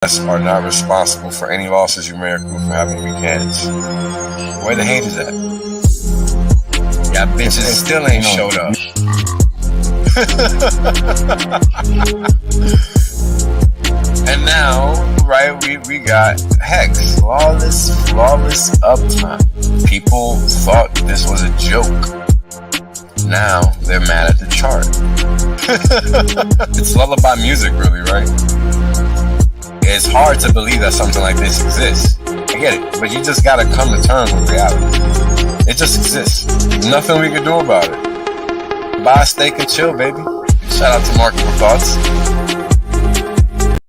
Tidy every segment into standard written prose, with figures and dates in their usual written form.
are not responsible for any losses you may accrue for having weak hands. Where the haters at? Y'all bitches still ain't showed up. And now, right, we got Hex, flawless uptime. People thought this was a joke. Now they're mad at the chart. It's lullaby music, really, right? It's hard to believe that something like this exists. I get it, but you just gotta come to terms with reality. It just exists. Nothing we can do about it. Buy, steak, and chill, baby. Shout out to Marketable Thoughts.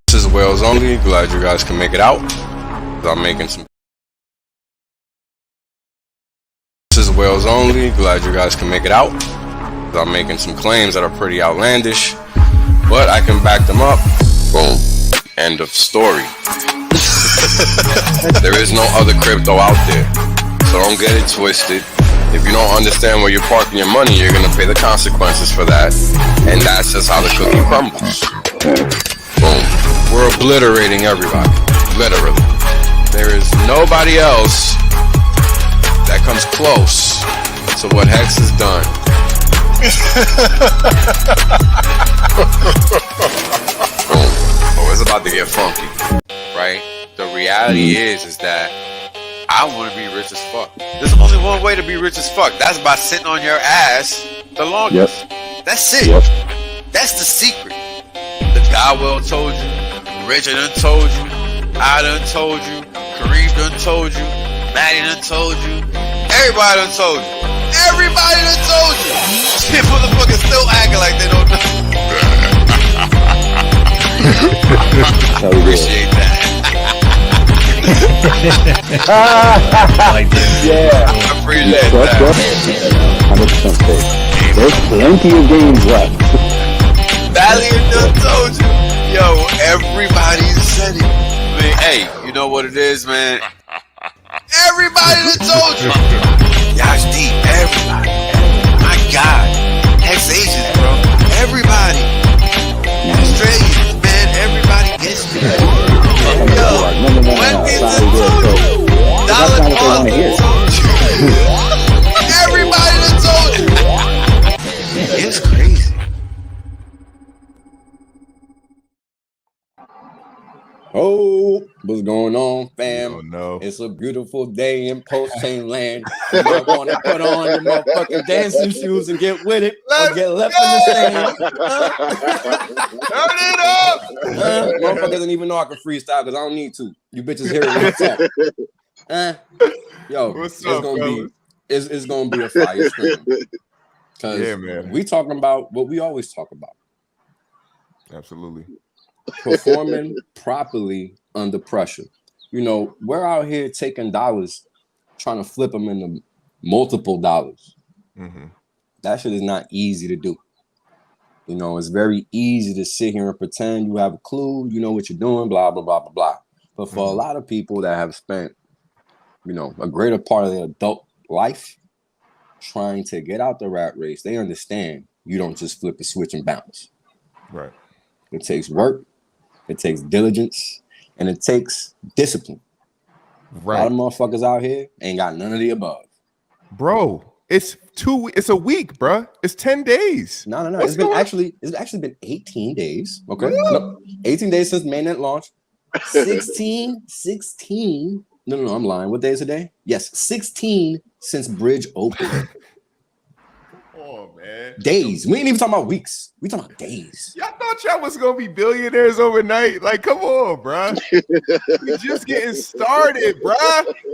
This is Whales Only. Glad you guys can make it out. I'm making some. This is Whales Only. Glad you guys can make it out. I'm making some claims that are pretty outlandish, but I can back them up. Boom. End of story. There is no other crypto out there, so don't get it twisted. If you don't understand where you're parking your money, you're gonna pay the consequences for that, and that's just how the cookie crumbles. Boom. We're obliterating everybody, literally. There is nobody else that comes close to what Hex has done. Boom. Oh, it's about to get funky, right? The reality is that I want to be rich as fuck. There's only one way to be rich as fuck. That's by sitting on your ass the longest. Yep. That's it. Yep. That's the secret. The guy well told you. Richard done told you. I done told you. Kareem done told you. Maddie done told you. Everybody done told you. Everybody done told you. Shit, motherfuckers still acting like they don't know. Appreciate that. Yeah. I appreciate that. 100% safe. There's plenty of games left. Valiant done told you. Yo, everybody said it. Man, hey, you know what it is, man? Everybody done told you. Y'all's deep. Everybody. My God. Ex-Asians, bro. Everybody. Australians, man. Everybody gets me. Yo, when it's a told you. Dollar told you. Everybody done told you. It's crazy. Oh, what's going on, fam? Oh, no. It's a beautiful day in post-chain land. You might want to put on your motherfucking dancing shoes and get with it, or get left in the sand. Turn it up! Motherfucker doesn't even know I can freestyle because I don't need to. You bitches hear it when I talk. Yo, What's up, it's gonna be a fire stream. Because yeah, man. we talking about what we always talk about. Absolutely. Performing properly under pressure. You know, we're out here taking dollars, trying to flip them into multiple dollars. Mm-hmm. That shit is not easy to do. You know, it's very easy to sit here and pretend you have a clue, you know what you're doing, blah, blah, blah, blah, blah. But for a lot of people that have spent, you know, a greater part of their adult life trying to get out the rat race, they understand you don't just flip a switch and bounce. Right. It takes work. It takes diligence, and it takes discipline. Right. A lot of motherfuckers out here ain't got none of the above. Bro, it's a week, bro. It's 10 days. No. It's actually been 18 days. Okay. No, 18 days since mainnet launch. 16. No, I'm lying. What day is today? Yes, 16 since bridge opened. Oh, man. Days. We ain't even talking about weeks. We talking about days. Y'all thought y'all was gonna be billionaires overnight. Like, come on, bro. We just getting started, bro.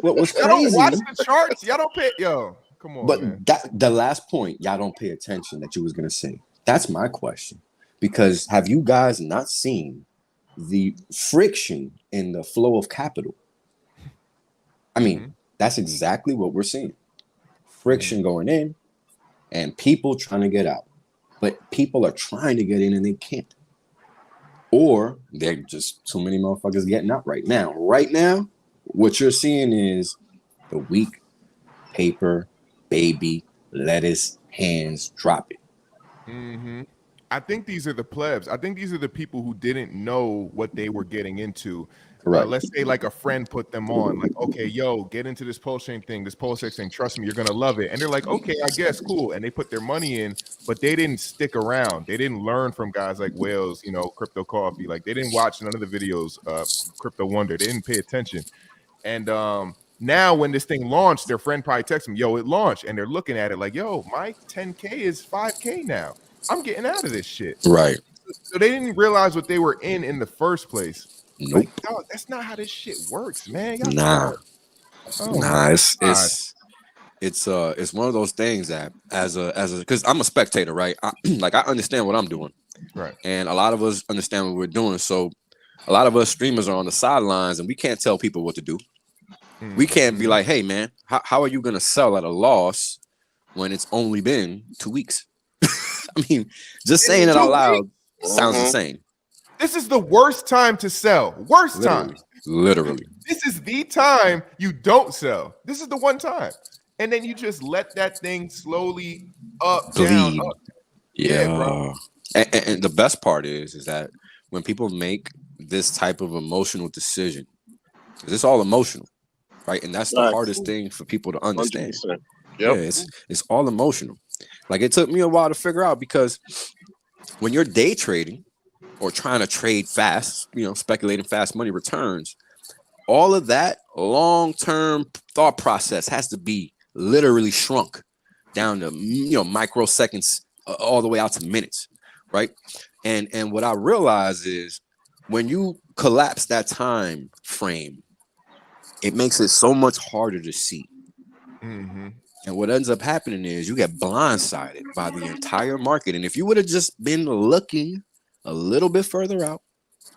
What was Y'all crazy? don't watch the charts. Y'all don't pay. Yo, come on. But man. the last point, y'all don't pay attention that you was gonna say. That's my question. Because have you guys not seen the friction in the flow of capital? I mean, that's exactly what we're seeing. Friction going in and people trying to get out. But people are trying to get in and they can't. Or they're just too many motherfuckers getting out right now. Right now, what you're seeing is the weak paper, baby, lettuce, hands dropping. I think these are the plebs. I think these are the people who didn't know what they were getting into. Correct. Let's say like a friend put them on, like, okay, yo, get into this pulse chain thing, this pulse X thing. Trust me, you're gonna love it. And they're like, okay, I guess, cool. And they put their money in, but they didn't stick around. They didn't learn from guys like Wales, you know, Crypto Coffee. Like they didn't watch none of the videos, Crypto Wonder. They didn't pay attention. And now when this thing launched, their friend probably texts them, yo, it launched, and they're looking at it like, yo, my 10K is 5K now. I'm getting out of this shit. Right. So they didn't realize what they were in the first place. Nope. Like, dog, that's not how this shit works, man. Y'all Nah. It's one of those things that as a because I'm a spectator, right? I understand what I'm doing, right? And a lot of us understand what we're doing. So a lot of us streamers are on the sidelines, and we can't tell people what to do. We can't be like, hey man, how are you gonna sell at a loss when it's only been 2 weeks? I mean, just saying it out loud sounds insane. This is the worst time to sell. Worst time. Literally. This is the time you don't sell. This is the one time. And then you just let that thing slowly down, up. Yeah, bro. And the best part is that when people make this type of emotional decision, because it's all emotional, right? And that's the hardest thing for people to understand. 100%. Yep. Yeah, it's all emotional. Like it took me a while to figure out, because when you're day trading or trying to trade fast, you know, speculating fast money returns, all of that long-term thought process has to be literally shrunk down to, you know, microseconds all the way out to minutes, right? And what I realize is when you collapse that time frame, it makes it so much harder to see. Mm-hmm. And what ends up happening is you get blindsided by the entire market. And if you would have just been looking a little bit further out,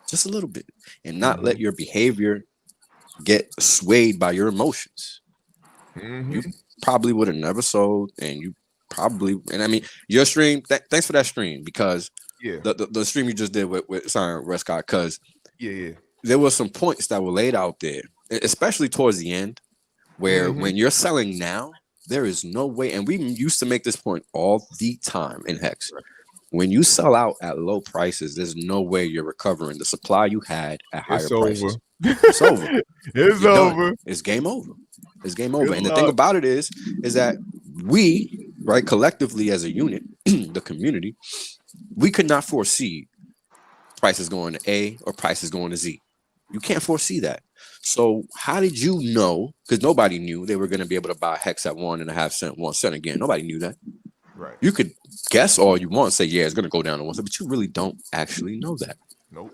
just a little bit, and not let your behavior get swayed by your emotions, you probably would have never sold. And you probably, and I mean, your stream, thanks for that stream, because the stream you just did with Rescott, because there were some points that were laid out there, especially towards the end, where when you're selling now, there is no way, and we used to make this point all the time in Hex. Right. When you sell out at low prices, there's no way you're recovering the supply you had at higher prices. It's over. It's over. It's game over. It's game over. And the thing about it is that we, right, collectively as a unit, the community, we could not foresee prices going to A or prices going to Z. You can't foresee that. So how did you know? Because nobody knew they were going to be able to buy Hex at 1.5 cent, 1 cent again. Nobody knew that. Right. You could guess all you want, say, yeah, it's going to go down to 1 cent, but you really don't actually know that. Nope.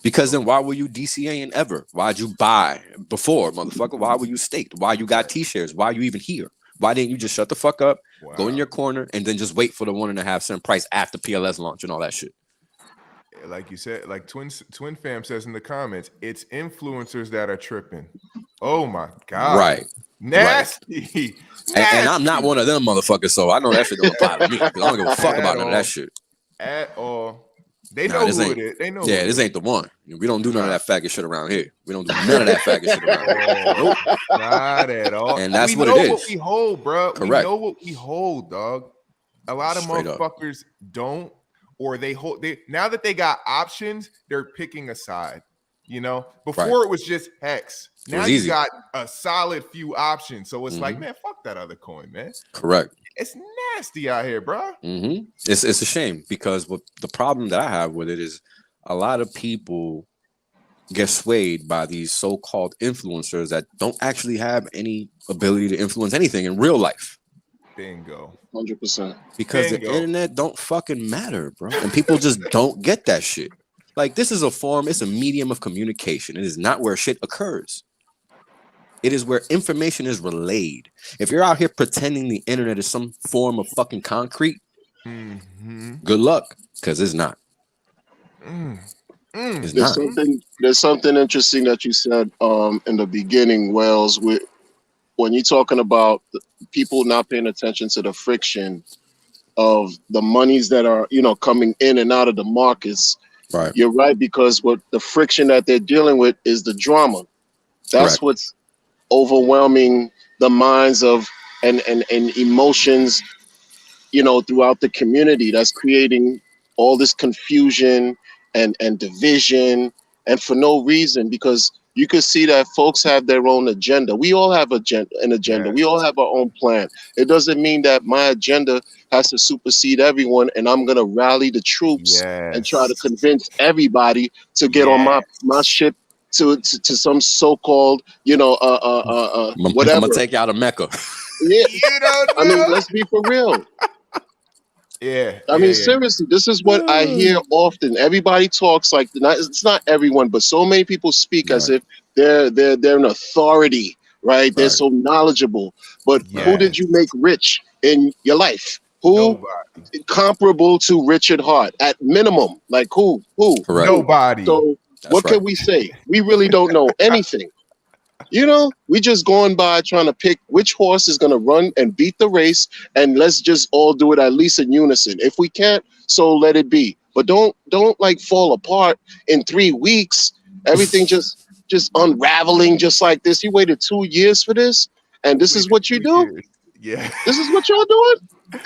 Because then why were you DCAing ever? Why'd you buy before, motherfucker? Why were you staked? Why you got T-shares? Why are you even here? Why didn't you just shut the fuck up, go in your corner, and then just wait for the 1.5 cent price after PLS launch and all that shit? Like you said, like Twin Fam says in the comments, it's influencers that are tripping. Oh my god, right? Nasty. Right. And I'm not one of them motherfuckers, so I know that shit don't apply to me. I don't give a fuck about none of that shit at all. They know who it is. They know. Yeah, this ain't the one. We don't do none of that faggot shit around here. We don't do none of that faggot shit around here. Nope. Not at all. And that's what it is. We know what we hold, bro. Correct. We know what we hold, dog. A lot of Straight motherfuckers don't. Or they hold, now that they got options, they're picking a side. You know, before it was just Hex. Now you got a solid few options. So it's like, man, fuck that other coin, man. Correct. It's nasty out here, bro. It's a shame, because what the problem that I have with it is a lot of people get swayed by these so-called influencers that don't actually have any ability to influence anything in real life. Bingo. 100%. Because the internet don't fucking matter, bro. And people just don't get that shit. Like, this is a form, it's a medium of communication. It is not where shit occurs. It is where information is relayed. If you're out here pretending the internet is some form of fucking concrete, good luck, because it's not. It's not. There's something interesting that you said in the beginning, Wells, with when you're talking about people not paying attention to the friction of the monies that are, you know, coming in and out of the markets. Right. You're right, because what the friction that they're dealing with is the drama. That's Correct. What's overwhelming the minds of and emotions, you know, throughout the community. That's creating all this confusion and division, and for no reason, because you could see that folks have their own agenda. We all have an agenda. Yes. We all have our own plan. It doesn't mean that my agenda has to supersede everyone, and I'm gonna rally the troops and try to convince everybody to get on my ship to some so-called, whatever. I'm gonna take you out of Mecca. Yeah, You don't I mean, know. let's be for real. Yeah. I mean, seriously, this is what I hear often. Everybody talks like, it's not everyone, but so many people speak as if they're an authority, right? They're so knowledgeable. But who did you make rich in your life? Who? Nobody. Comparable to Richard Hart at minimum? Like who? Correct. Nobody. So what can we say? We really don't know anything. We just going by trying to pick which horse is going to run and beat the race, and let's just all do it at least in unison. If we can't, so let it be. But don't like fall apart in 3 weeks. Everything just unraveling just like this. You waited 2 years for this, and this is what you do. Yeah. This is what y'all doing.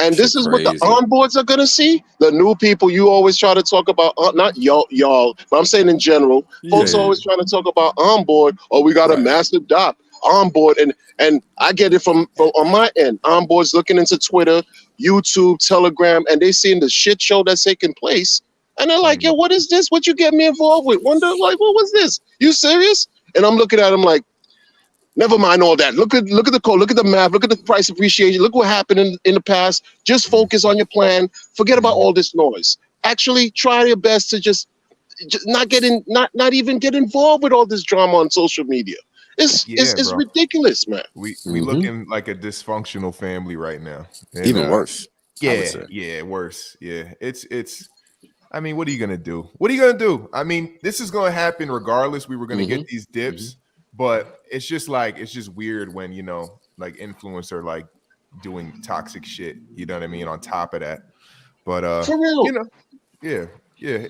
And this is what the onboards are going to see. The new people you always try to talk about, not y'all, but I'm saying in general, folks are always trying to talk about onboard, or we got a massive dot onboard. And I get it from on my end. Onboards looking into Twitter, YouTube, Telegram, and they seeing the shit show that's taking place. And they're like, yo, what is this? What you get me involved with? Wonder, like, what was this? You serious? And I'm looking at them like, never mind all that. Look at the code. Look at the math. Look at the price appreciation. Look what happened in the past. Just focus on your plan. Forget about all this noise. Actually, try your best to just not even get involved with all this drama on social media. It's ridiculous, man. We looking like a dysfunctional family right now. And, even worse. Yeah, worse. Yeah, it's. I mean, what are you gonna do? What are you gonna do? I mean, this is gonna happen regardless. We were gonna get these dips. But it's just weird when, like influencer like doing toxic shit, you know what I mean, on top of that. But for real,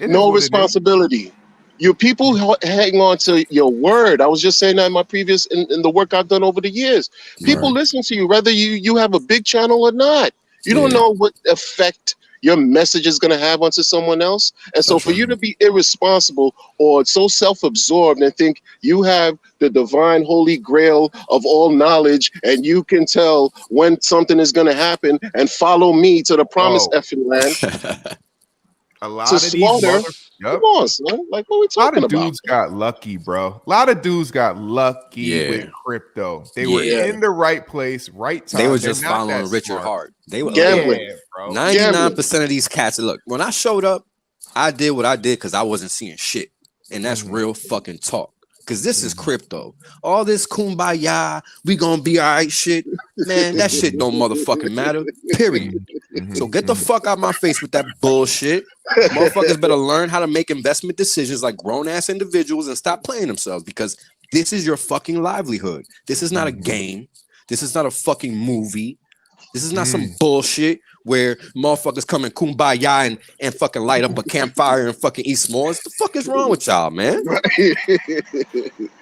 no responsibility. Your people hang on to your word. I was just saying that in my previous in the work I've done over the years. People listen to you, whether you have a big channel or not. You don't know what effect your message is going to have onto someone else. And so for you to be irresponsible or so self-absorbed and think you have the divine holy grail of all knowledge and you can tell when something is going to happen and follow me to the promised effing land. A lot to of slaughter. Come on, son. Like, what are we talking about? A lot of dudes got lucky, bro. A lot of dudes got lucky with crypto. They were in the right place, right time. They were just following Richard Hart. They were gambling, bro. 99% of these cats. Look, when I showed up, I did what I did because I wasn't seeing shit, and that's real fucking talk. Because this is crypto. All this kumbaya, we gonna be all right shit. Man, that shit don't motherfucking matter. Period. So get the fuck out my face with that bullshit. Motherfuckers better learn how to make investment decisions like grown-ass individuals and stop playing themselves, because this is your fucking livelihood. This is not a game. This is not a fucking movie. This is not some bullshit where motherfuckers come and kumbaya and fucking light up a campfire and fucking eat s'mores. What the fuck is wrong with y'all, man?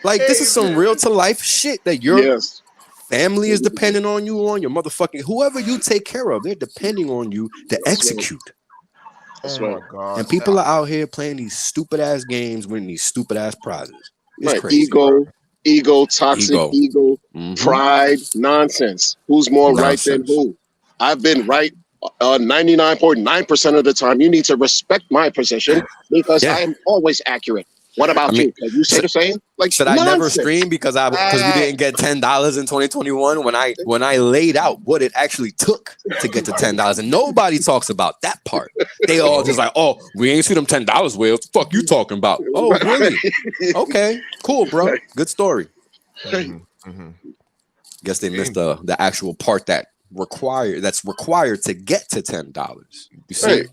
Like, this is some real to life shit that your family is depending on you on, your motherfucking whoever you take care of, they're depending on you to execute. That's right. God. And people are out here playing these stupid ass games, winning these stupid ass prizes. It's crazy. Ego, toxic ego, pride, nonsense. Who's more right than who? I've been right 99.9% of the time. You need to respect my position because I am always accurate. What about you? Can you say the same? Like, should I never stream because we didn't get $10 in 2021 when I laid out what it actually took to get to $10, and nobody talks about that part. They all just like, oh, we ain't see them $10 whales. What the fuck you talking about? Oh, really? Okay, cool, bro. Good story. Guess they missed the actual part that's required to get to $10. You see?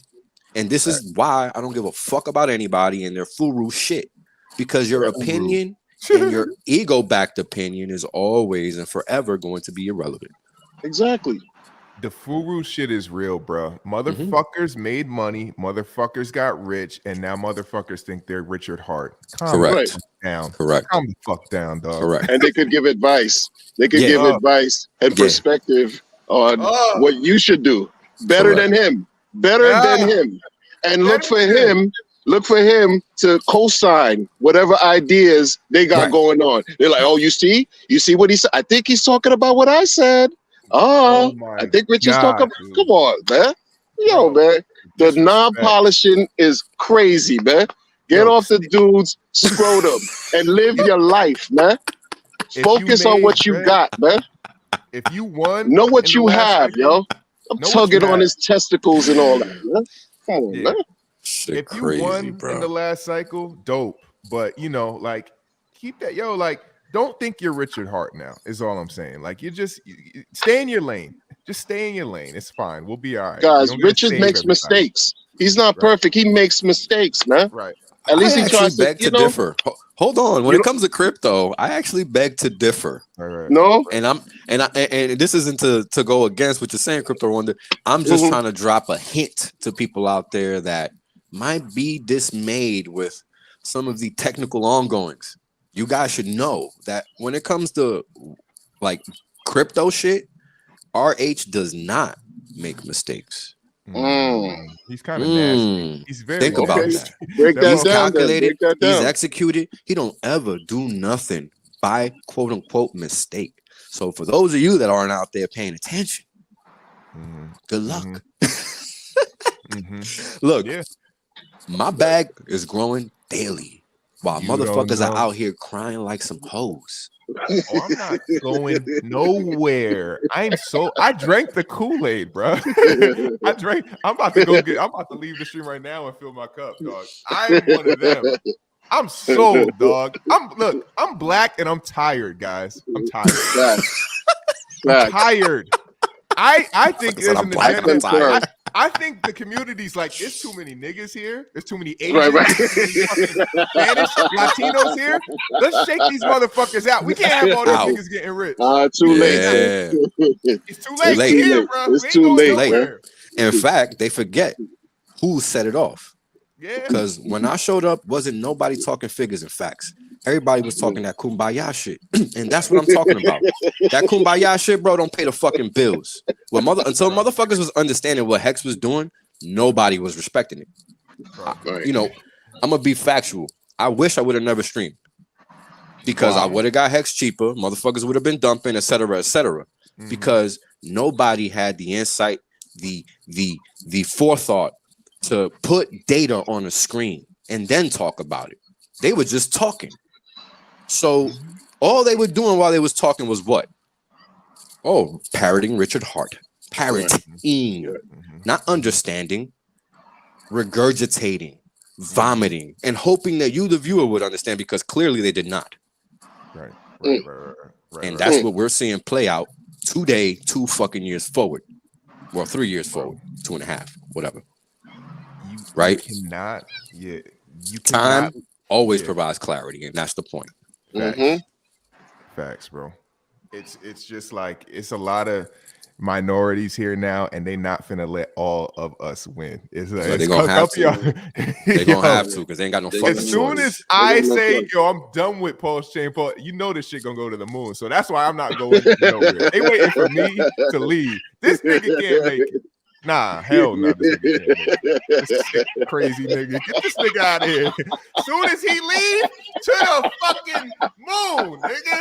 And this is why I don't give a fuck about anybody and their Furus shit. Because your opinion and your ego-backed opinion is always and forever going to be irrelevant. Exactly. The Furus shit is real, bro. Motherfuckers made money. Motherfuckers got rich. And now motherfuckers think they're Richard Hart. Correct. Down. Correct. Calm the fuck down, dog. Correct. And they could give advice. They could give advice and perspective on what you should do. Better than him. Better than him. and look for him. Look for him to co-sign whatever ideas they got going on. They're like, oh, you see what he said? I think he's talking about what I said. Oh I think Rich is talking about. Come on, man. Yo, man. The non-polishing is crazy, man. Get off the dude's scrotum and live your life, man. Focus on what you got, man. If you won, know what you have, yo. I'm tugging on his testicles and all that, man. Come on, man. Shit if you crazy, won bro. in the last cycle, dope. But like keep that, like don't think you're Richard Hart now, is all I'm saying. Like you stay in your lane. Just stay in your lane. It's fine. We'll be all right. Guys, Richard makes mistakes. He's not perfect. He makes mistakes, man. Right. At least he tries beg to differ. Hold on. When it comes to crypto, I actually beg to differ. Right. No, and this isn't to go against what you're saying, Crypto Wonder. I'm just trying to drop a hint to people out there that might be dismayed with some of the technical ongoings. You guys should know that when it comes to like crypto shit, RH does not make mistakes. He's kind of nasty. He's very think about that. Break that He's down. calculated. Break that down. He's executed. He don't ever do nothing by quote unquote mistake. So for those of you that aren't out there paying attention, good luck. Look, my bag is growing daily while motherfuckers are out here crying like some hoes. Oh, I'm not going nowhere. I drank the Kool-Aid, bro. I'm about to leave the stream right now and fill my cup, dog. I'm one of them. I'm sold, dog. I'm black and I'm tired, guys. I'm tired. I'm tired. I think there's an agenda. I think the community's like, it's too many niggas here. There's too many Asians, Spanish, Latinos here. Let's shake these motherfuckers out. We can't have all these niggas getting rich. Too late. It's too late. Here, bro. It's too late. In fact, they forget who set it off. Yeah. Because when I showed up, wasn't nobody talking figures and facts. Everybody was talking that kumbaya shit. And that's what I'm talking about. That kumbaya shit, bro, don't pay the fucking bills. Until motherfuckers was understanding what Hex was doing, nobody was respecting it. I'm going to be factual. I wish I would have never streamed. Because I would have got Hex cheaper. Motherfuckers would have been dumping, et cetera, because nobody had the insight, the forethought to put data on a screen and then talk about it. They were just talking. So all they were doing while they was talking was what? Oh, parroting Richard Hart. Parroting. Not understanding. Regurgitating. Vomiting. And hoping that you, the viewer, would understand, because clearly they did not. Right. And that's what we're seeing play out today, 2 fucking years forward. Well, 3 years forward. 2.5. Whatever. Right? You cannot. Time always provides clarity, and that's the point. Facts, bro. It's just like it's a lot of minorities here now, and they not finna let all of us win. It's like, they're gonna have to. They're gonna have to, because they ain't got no fucking as soon as I say, yo, I'm done with Pulse Chain, you know this shit gonna go to the moon. So that's why I'm not going nowhere. They waiting for me to leave. This nigga can't make it. Nah, hell no. This sick, crazy nigga. Get this nigga out of here. Soon as he leave, to the fucking moon, nigga.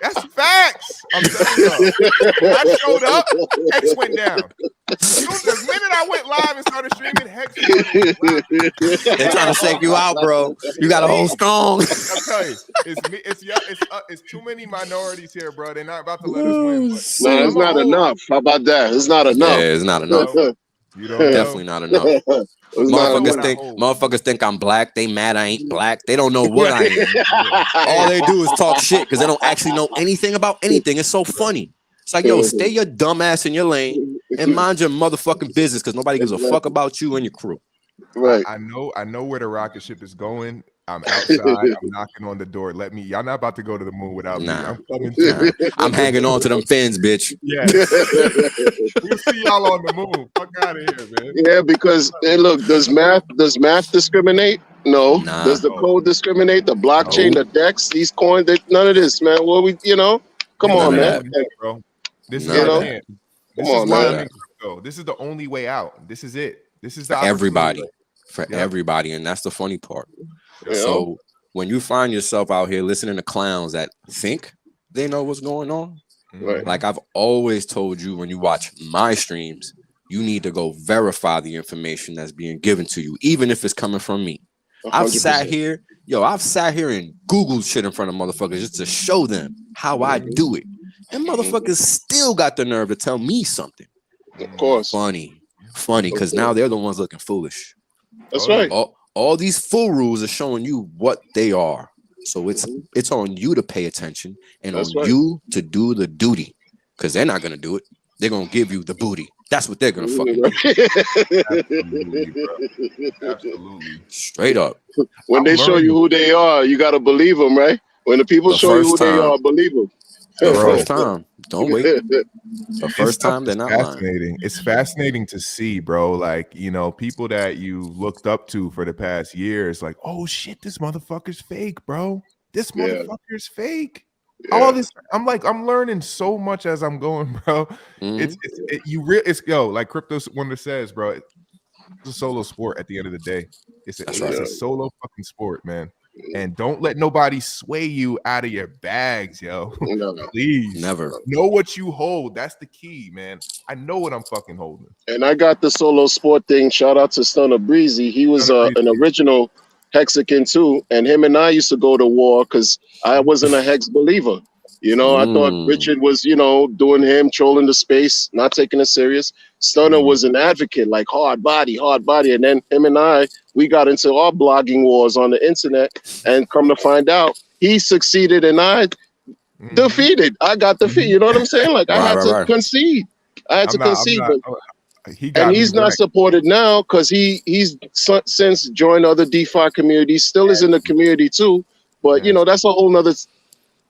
That's facts. I'm telling you. When I showed up, Hex went down. The minute I went live and started streaming, Hex started live. They're trying to shake you out, bro. You got to hold strong. I'll tell you, it's too many minorities here, bro. They're not about to let us win. No, it's not enough. How about that? It's not enough. Yeah, it's not enough. Definitely not enough. Motherfuckers think I'm black. They mad I ain't black. They don't know what I am. All they do is talk shit because they don't actually know anything about anything. It's so funny. It's like, yo, stay your dumb ass in your lane and mind your motherfucking business, because nobody gives a fuck about you and your crew. Right. I know where the rocket ship is going. I'm outside. I'm knocking on the door. Y'all not about to go to the moon without me. I'm coming too. I'm hanging on to them fins, bitch. Yeah. We'll see y'all on the moon. Fuck out of here, man. Yeah, because hey, look, does math discriminate? No. Nah. Does the code discriminate? The blockchain, the DEX, these coins, none of this, man. Well, come on, man. Bro. This is Come on, man. This is the only way out. This is it. This is the for everybody, opportunity. everybody, and that's the funny part. Yeah. So when you find yourself out here listening to clowns that think they know what's going on, Right. like I've always told you, when you watch my streams, you need to go verify the information that's being given to you, even if it's coming from me. 100%. I've sat here and Googled shit in front of motherfuckers just to show them how I do it. And motherfuckers still got the nerve to tell me something. Of course. Funny, because now they're the ones looking foolish. That's right. All these Furus are showing you what they are. So it's on you to pay attention and That's on right. you to do the duty, because they're not gonna do it. They're gonna give you the booty. That's what they're gonna fucking do. Absolutely, bro. Absolutely. Straight up. When they show you who they are, you gotta believe them, right? When the people The show you who first they time. are, believe them. The Bro. first time. Don't wait. The first time they're not lying. Fascinating. It's fascinating to see, bro. Like, you know, people that you looked up to for the past years, like, oh shit, this motherfucker's fake, bro. This motherfucker's fake. Yeah. All this, I'm learning so much as I'm going, bro. It's like Crypto Wonder says, bro. It's a solo sport at the end of the day. It's a solo fucking sport, man. And don't let nobody sway you out of your bags, yo. No. Please. Never. Know what you hold. That's the key, man. I know what I'm fucking holding. And I got the solo sport thing. Shout out to Stunner Breezy. He was an original Hexican too. And him and I used to go to war because I wasn't a Hex believer. You know, I thought Richard was, you know, doing him, trolling the space, not taking it serious. Stunner was an advocate, like hard body. And then him and I, we got into our blogging wars on the internet. And come to find out, he succeeded and I defeated. I got defeated. You know what I'm saying? Like I had to concede. I had to concede. He's not supported now because he's since joined other DeFi communities, still is in the community too. But, you know, that's a whole nother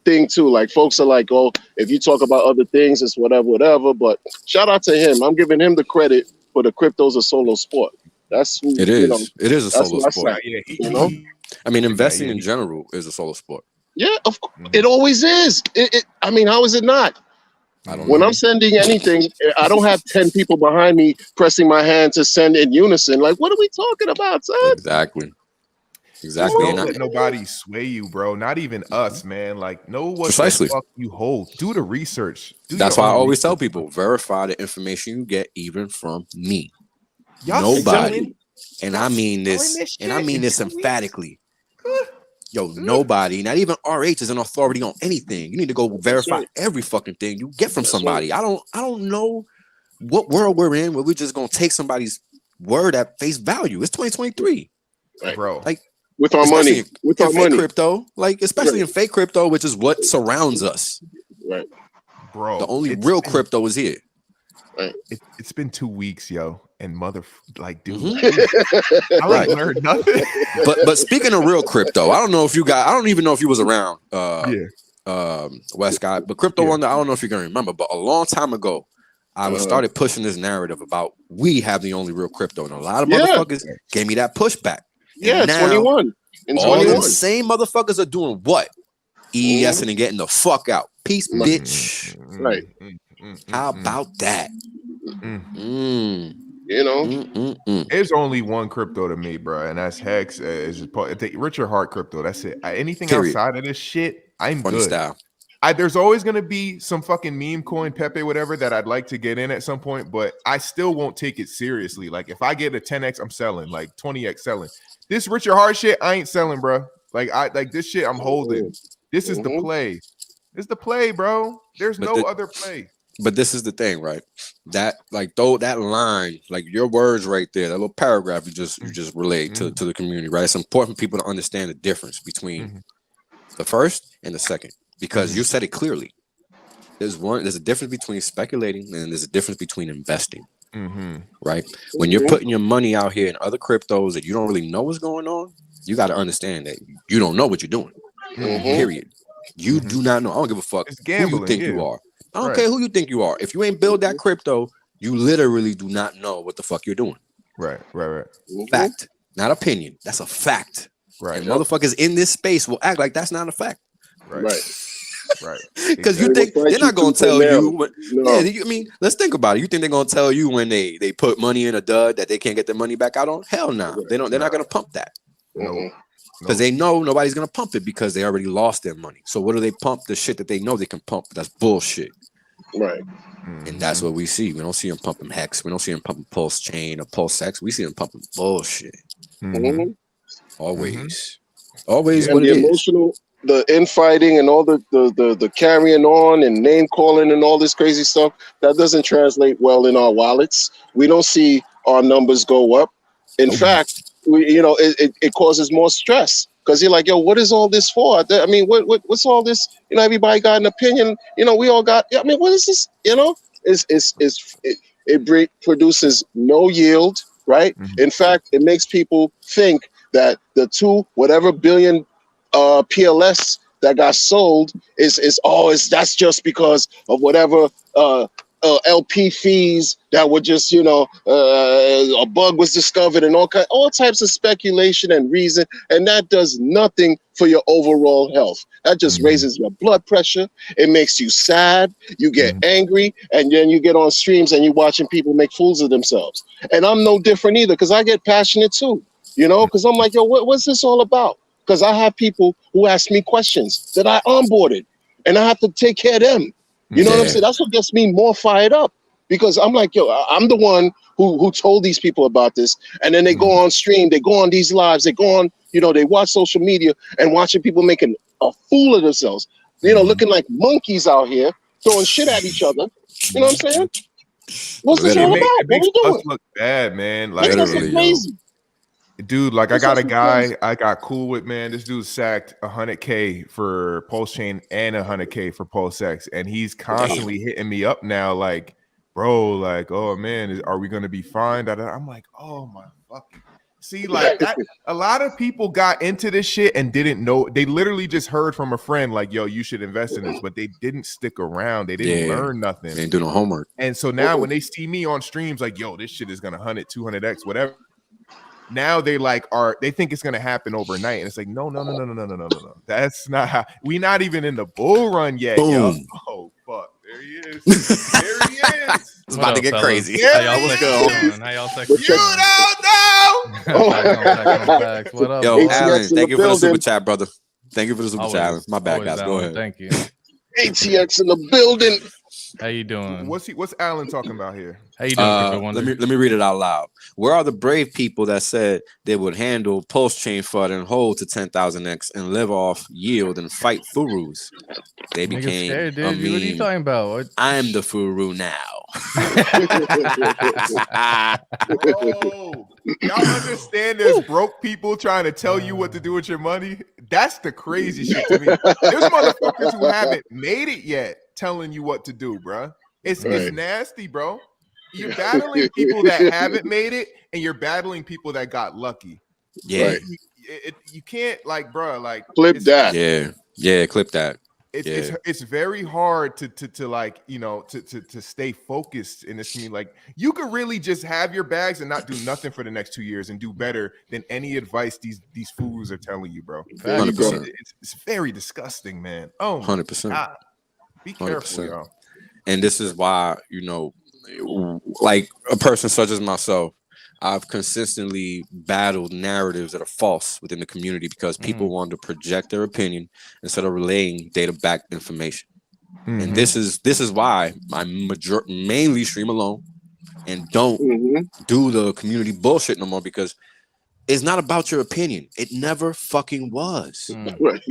thing too. Like folks are like, oh, if you talk about other things, it's whatever. But shout out to him. I'm giving him the credit for the crypto's a solo sport. That's who it is. You know, it is a solo sport. You know? I mean, investing in general is a solo sport. Yeah, of course. It always is. I mean, how is it not? When I'm sending anything, I don't have 10 people behind me pressing my hand to send in unison. Like, what are we talking about, son? Exactly. Don't let nobody sway you, bro. Not even us, man. Like, know what the fuck you hold. Do the research. That's why I always tell people, verify the information you get, even from me. Nobody, and I mean this, emphatically. Yo, nobody, not even RH is an authority on anything. You need to go verify every fucking thing you get from somebody. I don't know what world we're in where we're just gonna take somebody's word at face value. It's 2023, right, bro. Like with our money, crypto, like especially in fake crypto, which is what surrounds us. Right, bro. The only real crypto is here. Right. It's been 2 weeks, yo, and dude, I learned nothing. But speaking of real crypto, I don't even know if you was around, West Guy, but Crypto Wonder, I don't know if you're gonna remember, but a long time ago, I started pushing this narrative about we have the only real crypto, and a lot of motherfuckers gave me that pushback. And now, 21. All the same motherfuckers are doing what? EESing and getting the fuck out. Peace, bitch. Right. How about that? You know, there's only one crypto to me, bro, and that's Hex. Richard Hart crypto. That's it. Anything outside of this shit, I'm funny good. Style. There's always gonna be some fucking meme coin, Pepe, whatever, that I'd like to get in at some point, but I still won't take it seriously. Like if I get a 10x, I'm selling. Like 20x selling. This Richard Hart shit, I ain't selling, bro. Like this shit, I'm holding. This is the play. It's the play, bro. There's no other play. But this is the thing, right? That that line, like your words right there, that little paragraph you just relayed to the community, right? It's important for people to understand the difference between the first and the second, because you said it clearly. There's a difference between speculating and there's a difference between investing. Right? When you're putting your money out here in other cryptos that you don't really know what's going on, you got to understand that you don't know what you're doing. Period. You do not know. I don't give a fuck who you think you are. I don't care who you think you are. If you ain't build that crypto, you literally do not know what the fuck you're doing. Right. Fact, not opinion. That's a fact. Right. And motherfuckers in this space will act like that's not a fact. Right. Right. Because you They think will fight they're not you going to tooth and tell you. nail. What, No. yeah, I mean, let's think about it. You think they're going to tell you when they put money in a dud that they can't get their money back out on? Hell no. They don't. They're not going to pump that Mm-mm. because they know nobody's going to pump it because they already lost their money. So what do they pump? The shit that they know they can pump. That's bullshit. Right. And that's what we see. We don't see them pumping Hex. We don't see them pumping Pulse Chain or Pulse X. We see them pumping bullshit. Mm-hmm. Always. Always And what the it is. emotional, the infighting and all the carrying on and name calling and all this crazy stuff, that doesn't translate well in our wallets. We don't see our numbers go up. In fact, it causes more stress because you're like, yo, what is all this for? I mean, what's all this? Everybody got an opinion. We all got. I mean, what is this? It produces no yield, right? In fact, it makes people think that the whatever billion PLS that got sold that's just because of whatever LP fees that were just a bug was discovered and all types of speculation and reason, and that does nothing for your overall health. That just raises your blood pressure. It makes you sad. You get angry, and then you get on streams and you're watching people make fools of themselves. And I'm no different either because I get passionate too. Because I'm like, yo, what's this all about? Because I have people who ask me questions that I onboarded, and I have to take care of them. You know what I'm saying? That's what gets me more fired up because I'm like, yo, I'm the one who told these people about this, and then they go on stream, they go on these lives, they go on, they watch social media and watching people making a fool of themselves, looking like monkeys out here throwing shit at each other. You know what I'm saying? What's this all about? It makes What we doing? us look bad, man. Like, Like, that's crazy. dude, like I got a guy I got cool with, man. This dude sacked $100K for Pulse Chain and $100K for Pulse X, and he's constantly hitting me up now, like, bro, like, oh man, are we gonna be fine? I'm like, oh my fucking. See, like that. A lot of people got into this shit and didn't know. They literally just heard from a friend, like, yo, you should invest in this, but they didn't stick around. They didn't learn nothing. They didn't do no homework. And so now when they see me on streams, like, yo, this shit is gonna 100, 200x, whatever. Now they think it's gonna happen overnight, and it's like no. That's not how. We not even in the bull run yet, yo. Oh fuck, there he is. There he is. It's about to get crazy. How y'all doing? How y'all You don't know. What up, yo, boy? Alan? Thank you for the super chat, brother. Thank you for the super chat, Alan. My bad, guys. Down. Go ahead. Thank you. ATX in the building. How you doing? What's Alan talking about here? How you doing? Let me read it out loud. Where are the brave people that said they would handle Pulse Chain FUD and hold to 10,000x and live off yield and fight Furus? They became scared, dude. a What are you meme. talking about? I'm the Furu now. Oh, y'all understand there's broke people trying to tell you what to do with your money? That's the crazy shit to me. There's motherfuckers who haven't made it yet telling you what to do, bro. It's nasty, bro. You're battling people that haven't made it, and you're battling people that got lucky. Yeah. You can't, like, bro, like clip that. Yeah, clip that. It's very hard to like, to stay focused in this community. Like, you could really just have your bags and not do nothing for the next 2 years and do better than any advice these fools are telling you, bro. 100%. It's very disgusting, man. Oh, 100%. God. Be careful, 100%. y'all. And this is why, like a person such as myself, I've consistently battled narratives that are false within the community because people want to project their opinion instead of relaying data-backed information. And this is why I mainly stream alone and don't do the community bullshit no more, because it's not about your opinion. It never fucking was. Right.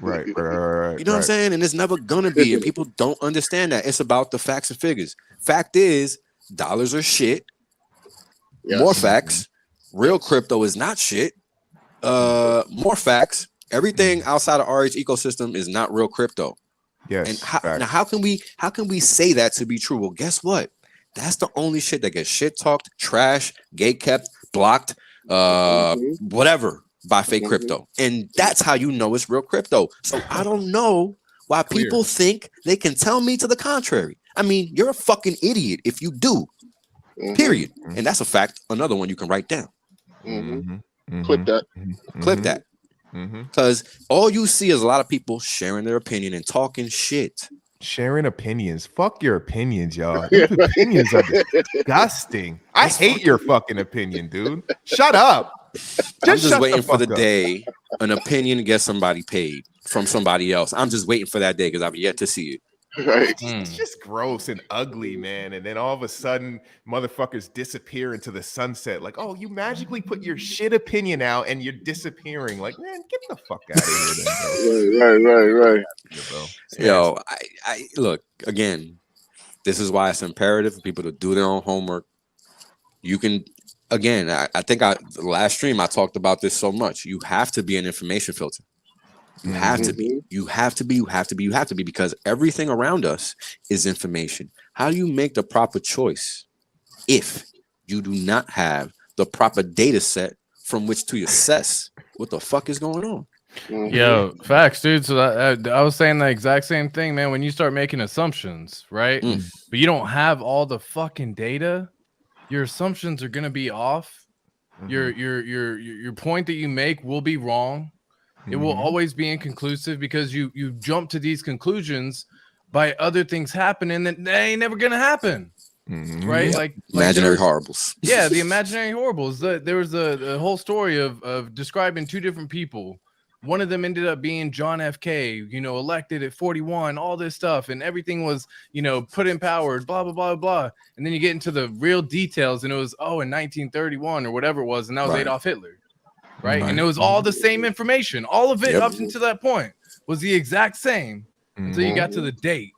Right. You know what I'm saying? And it's never gonna be. And people don't understand that. It's about the facts and figures. Fact is, dollars are shit. Yes. More facts. Real crypto is not shit. More facts. Everything outside of RH ecosystem is not real crypto. Yes. And how can we say that to be true? Well, guess what? That's the only shit that gets shit talked, trash, gate kept, blocked, whatever by fake crypto. And that's how you know it's real crypto. So I don't know why people think they can tell me to the contrary. I mean, you're a fucking idiot if you do. Period. And that's a fact. Another one you can write down. Clip that. Clip that. Because all you see is a lot of people sharing their opinion and talking shit. Sharing opinions. Fuck your opinions, y'all. Your opinions are disgusting. I hate your fucking opinion, dude. Shut up. I'm just waiting for the day an opinion gets somebody paid from somebody else. I'm just waiting for that day because I've yet to see it. Right. It's just gross and ugly, man. And then all of a sudden, motherfuckers disappear into the sunset. Like, oh, you magically put your shit opinion out and you're disappearing. Like, man, get the fuck out of here, then, bro. Right. Yo, I look again. This is why it's imperative for people to do their own homework. You can, again. I think the last stream I talked about this so much. You have to be an information filter. You have to be. You have to be because everything around us is information. How do you make the proper choice if you do not have the proper data set from which to assess what the fuck is going on? Yo, facts, dude. So I was saying the exact same thing, man. When you start making assumptions, right? But you don't have all the fucking data, your assumptions are gonna be off. Your point that you make will be wrong. It will always be inconclusive because you jump to these conclusions by other things happening that they ain't never gonna happen, right? Like imaginary horribles. Yeah, the imaginary horribles. There was a whole story of describing two different people. One of them ended up being John F.K., elected at 41, all this stuff, and everything was, put in power, blah, blah, blah, blah. And then you get into the real details, and it was, in 1931 or whatever it was, and that was Adolf Hitler. Right. And it was all the same information. All of it up until that point was the exact same until you got to the date.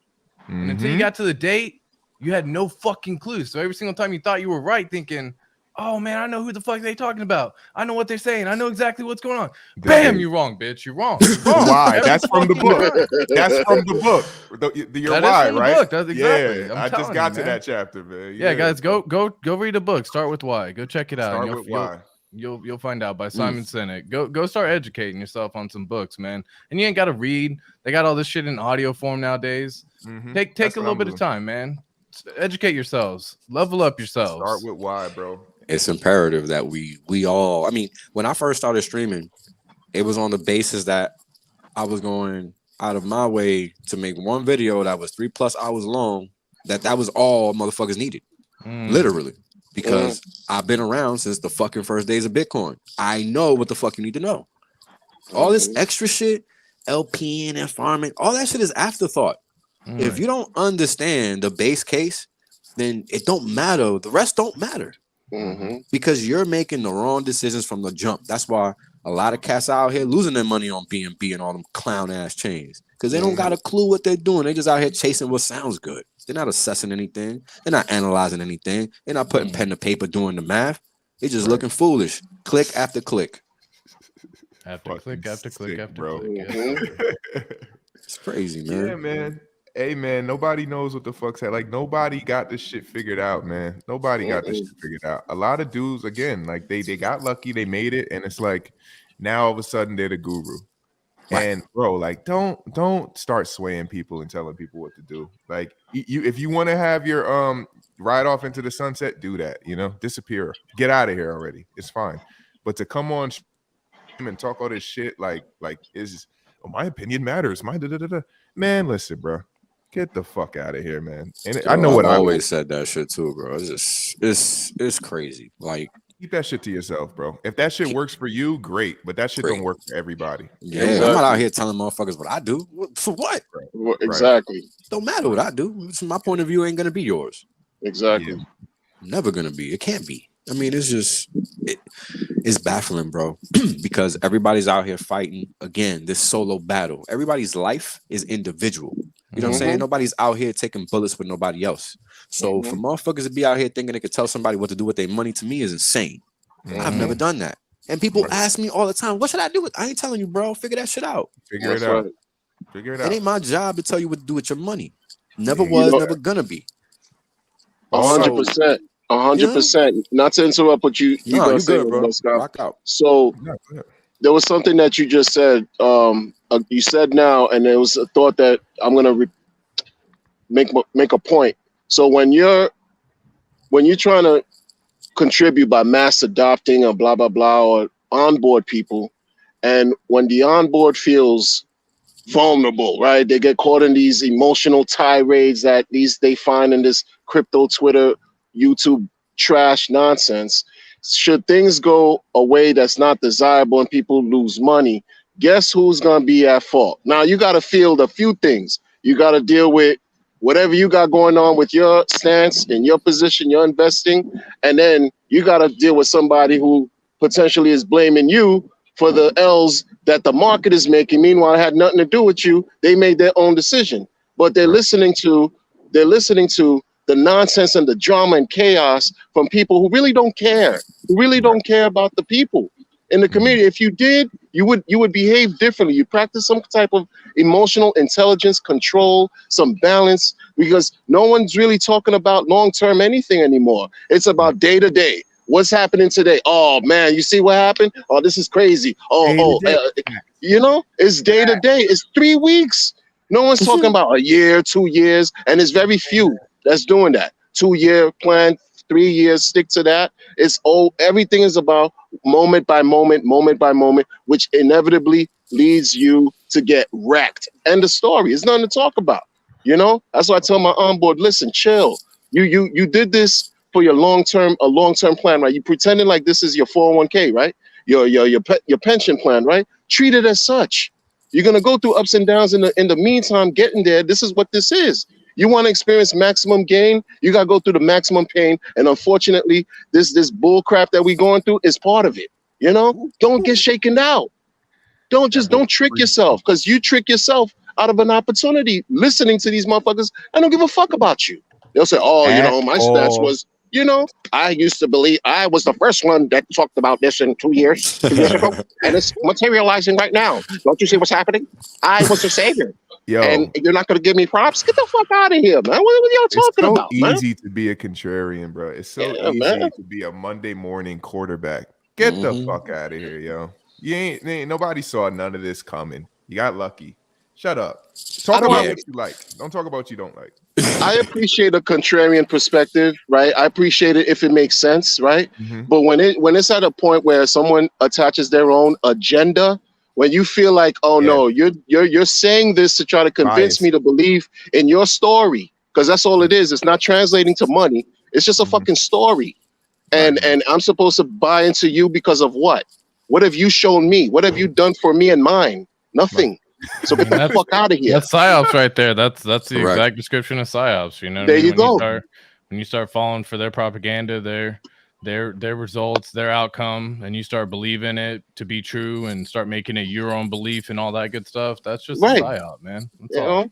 And until you got to the date, you had no fucking clue. So every single time you thought you were right, thinking, oh man, I know who the fuck they talking about. I know what they're saying. I know exactly what's going on. Bam, you're wrong, bitch. You're wrong. Why? That's from the book. That's from the book. You're why, right? Book. That's exactly. Yeah, I just got to that chapter, man. Yeah, guys, go read a book. Start with why. Go check it out. Start with why. You'll find out by Simon Sinek. Go start educating yourself on some books, man. And you ain't got to read. They got all this shit in audio form nowadays. Take a little bit of time, man. Educate yourselves. Level up yourselves. Start with why, bro. It's imperative that we all. I mean, when I first started streaming, it was on the basis that I was going out of my way to make one video that was 3+ hours long. That was all motherfuckers needed, literally. Because I've been around since the fucking first days of Bitcoin. I know what the fuck you need to know. All this extra shit, LPing and farming, all that shit is afterthought. If you don't understand the base case, then it don't matter. The rest don't matter. Because you're making the wrong decisions from the jump. That's why a lot of cats out here losing their money on BNB and all them clown ass chains. Because they don't got a clue what they're doing. They just out here chasing what sounds good. They're not assessing anything. They're not analyzing anything. They're not putting pen to paper doing the math. They're just looking foolish. Click after click. After click, after click, after click. It's crazy, man. Yeah, man. Hey, man, nobody knows what the fuck's that. Like, nobody got this shit figured out, man. Nobody got this shit figured out. A lot of dudes, again, like, they got lucky. They made it. And it's like, now all of a sudden, they're the guru. And bro, like, don't start swaying people and telling people what to do. Like, if you want to have your ride off into the sunset, do that. Disappear, get out of here already. It's fine. But to come on and talk all this shit, like is my opinion matters. Man, listen, bro, get the fuck out of here, man. And I know what I always said that shit too, bro. It's crazy. Like. Keep that shit to yourself, bro. If that shit works for you, great. But that shit don't work for everybody. Yeah, I'm not out here telling motherfuckers what I do. For what? Well, exactly. It don't matter what I do. From my point of view, ain't gonna be yours. Exactly. Yeah. Never gonna be. It can't be. I mean, it's baffling, bro. Because everybody's out here fighting again this solo battle. Everybody's life is individual. You know what I'm saying? Nobody's out here taking bullets with nobody else. So for motherfuckers to be out here thinking they could tell somebody what to do with their money, to me is insane. I've never done that. And people ask me all the time, what should I do with? I ain't telling you, bro. Figure that shit out. Figure it out. Figure it out. It ain't my job to tell you what to do with your money. Never was, never gonna be. 100%. 100%. Not to interrupt what you no, you good, bro. Rock out. So there was something that you just said. You said now, and there was a thought that I'm gonna make a point. So when you're trying to contribute by mass adopting or blah blah blah or onboard people, And when the onboard feels vulnerable, right? They get caught in these emotional tirades that they find in this crypto Twitter, YouTube trash nonsense. Should things go a way that's not desirable and people lose money, guess who's going to be at fault? Now you got to field a few things. You got to deal with whatever you got going on with your stance in your position, your investing, and then you got to deal with somebody who potentially is blaming you for the L's that the market is making. Meanwhile, it had nothing to do with you. They made their own decision, but they're listening to the nonsense and the drama and chaos from people who really don't care, about the people in the community. If you did, you would behave differently. You practice some type of emotional intelligence, control, some balance, because no one's really talking about long-term anything anymore. It's about day to day. What's happening today? Oh man, you see what happened? Oh, this is crazy. It's day to day. It's 3 weeks. No one's talking about a year, 2 years, and it's very few that's doing that. 2-year plan, 3 years, stick to that. Everything is about moment by moment, which inevitably leads you to get wrecked. End of story. It's nothing to talk about. That's why I tell my onboard, listen, chill. You did this for your long-term plan, right? You pretending like this is your 401k, right? Your pension plan, right? Treat it as such. You're gonna go through ups and downs in the meantime. Getting there, this is what this is. You want to experience maximum gain, you gotta go through the maximum pain. And unfortunately, this bull crap that we going through is part of it. Don't get shaken out. Don't trick yourself, because you trick yourself out of an opportunity listening to these motherfuckers. I don't give a fuck about you. They'll say, my stats was, I used to believe I was the first one that talked about this in 2 years ago, and it's materializing right now. Don't you see what's happening? I was the savior. Yo, and you're not going to give me props? Get the fuck out of here, man. What are y'all talking about, man? It's so easy to be a contrarian, bro. It's so easy to be a Monday morning quarterback. Get the fuck out of here, yo. Nobody saw none of this coming. You got lucky. Shut up. Talk about what you like. Don't talk about what you don't like. I appreciate a contrarian perspective, right? I appreciate it if it makes sense, right? Mm-hmm. But when it's at a point where someone attaches their own agenda, when you feel like, no, you're saying this to try to convince me to believe in your story, because that's all it is. It's not translating to money. It's just a fucking story, and I'm supposed to buy into you because of what? What have you shown me? What have you done for me and mine? Nothing. So get the fuck out of here. That's psyops right there. That's the exact description of psyops. There you go. When you start falling for their propaganda, their results, their outcome, and you start believing it to be true and start making it your own belief and all that good stuff. That's just a psyop, man. That's all.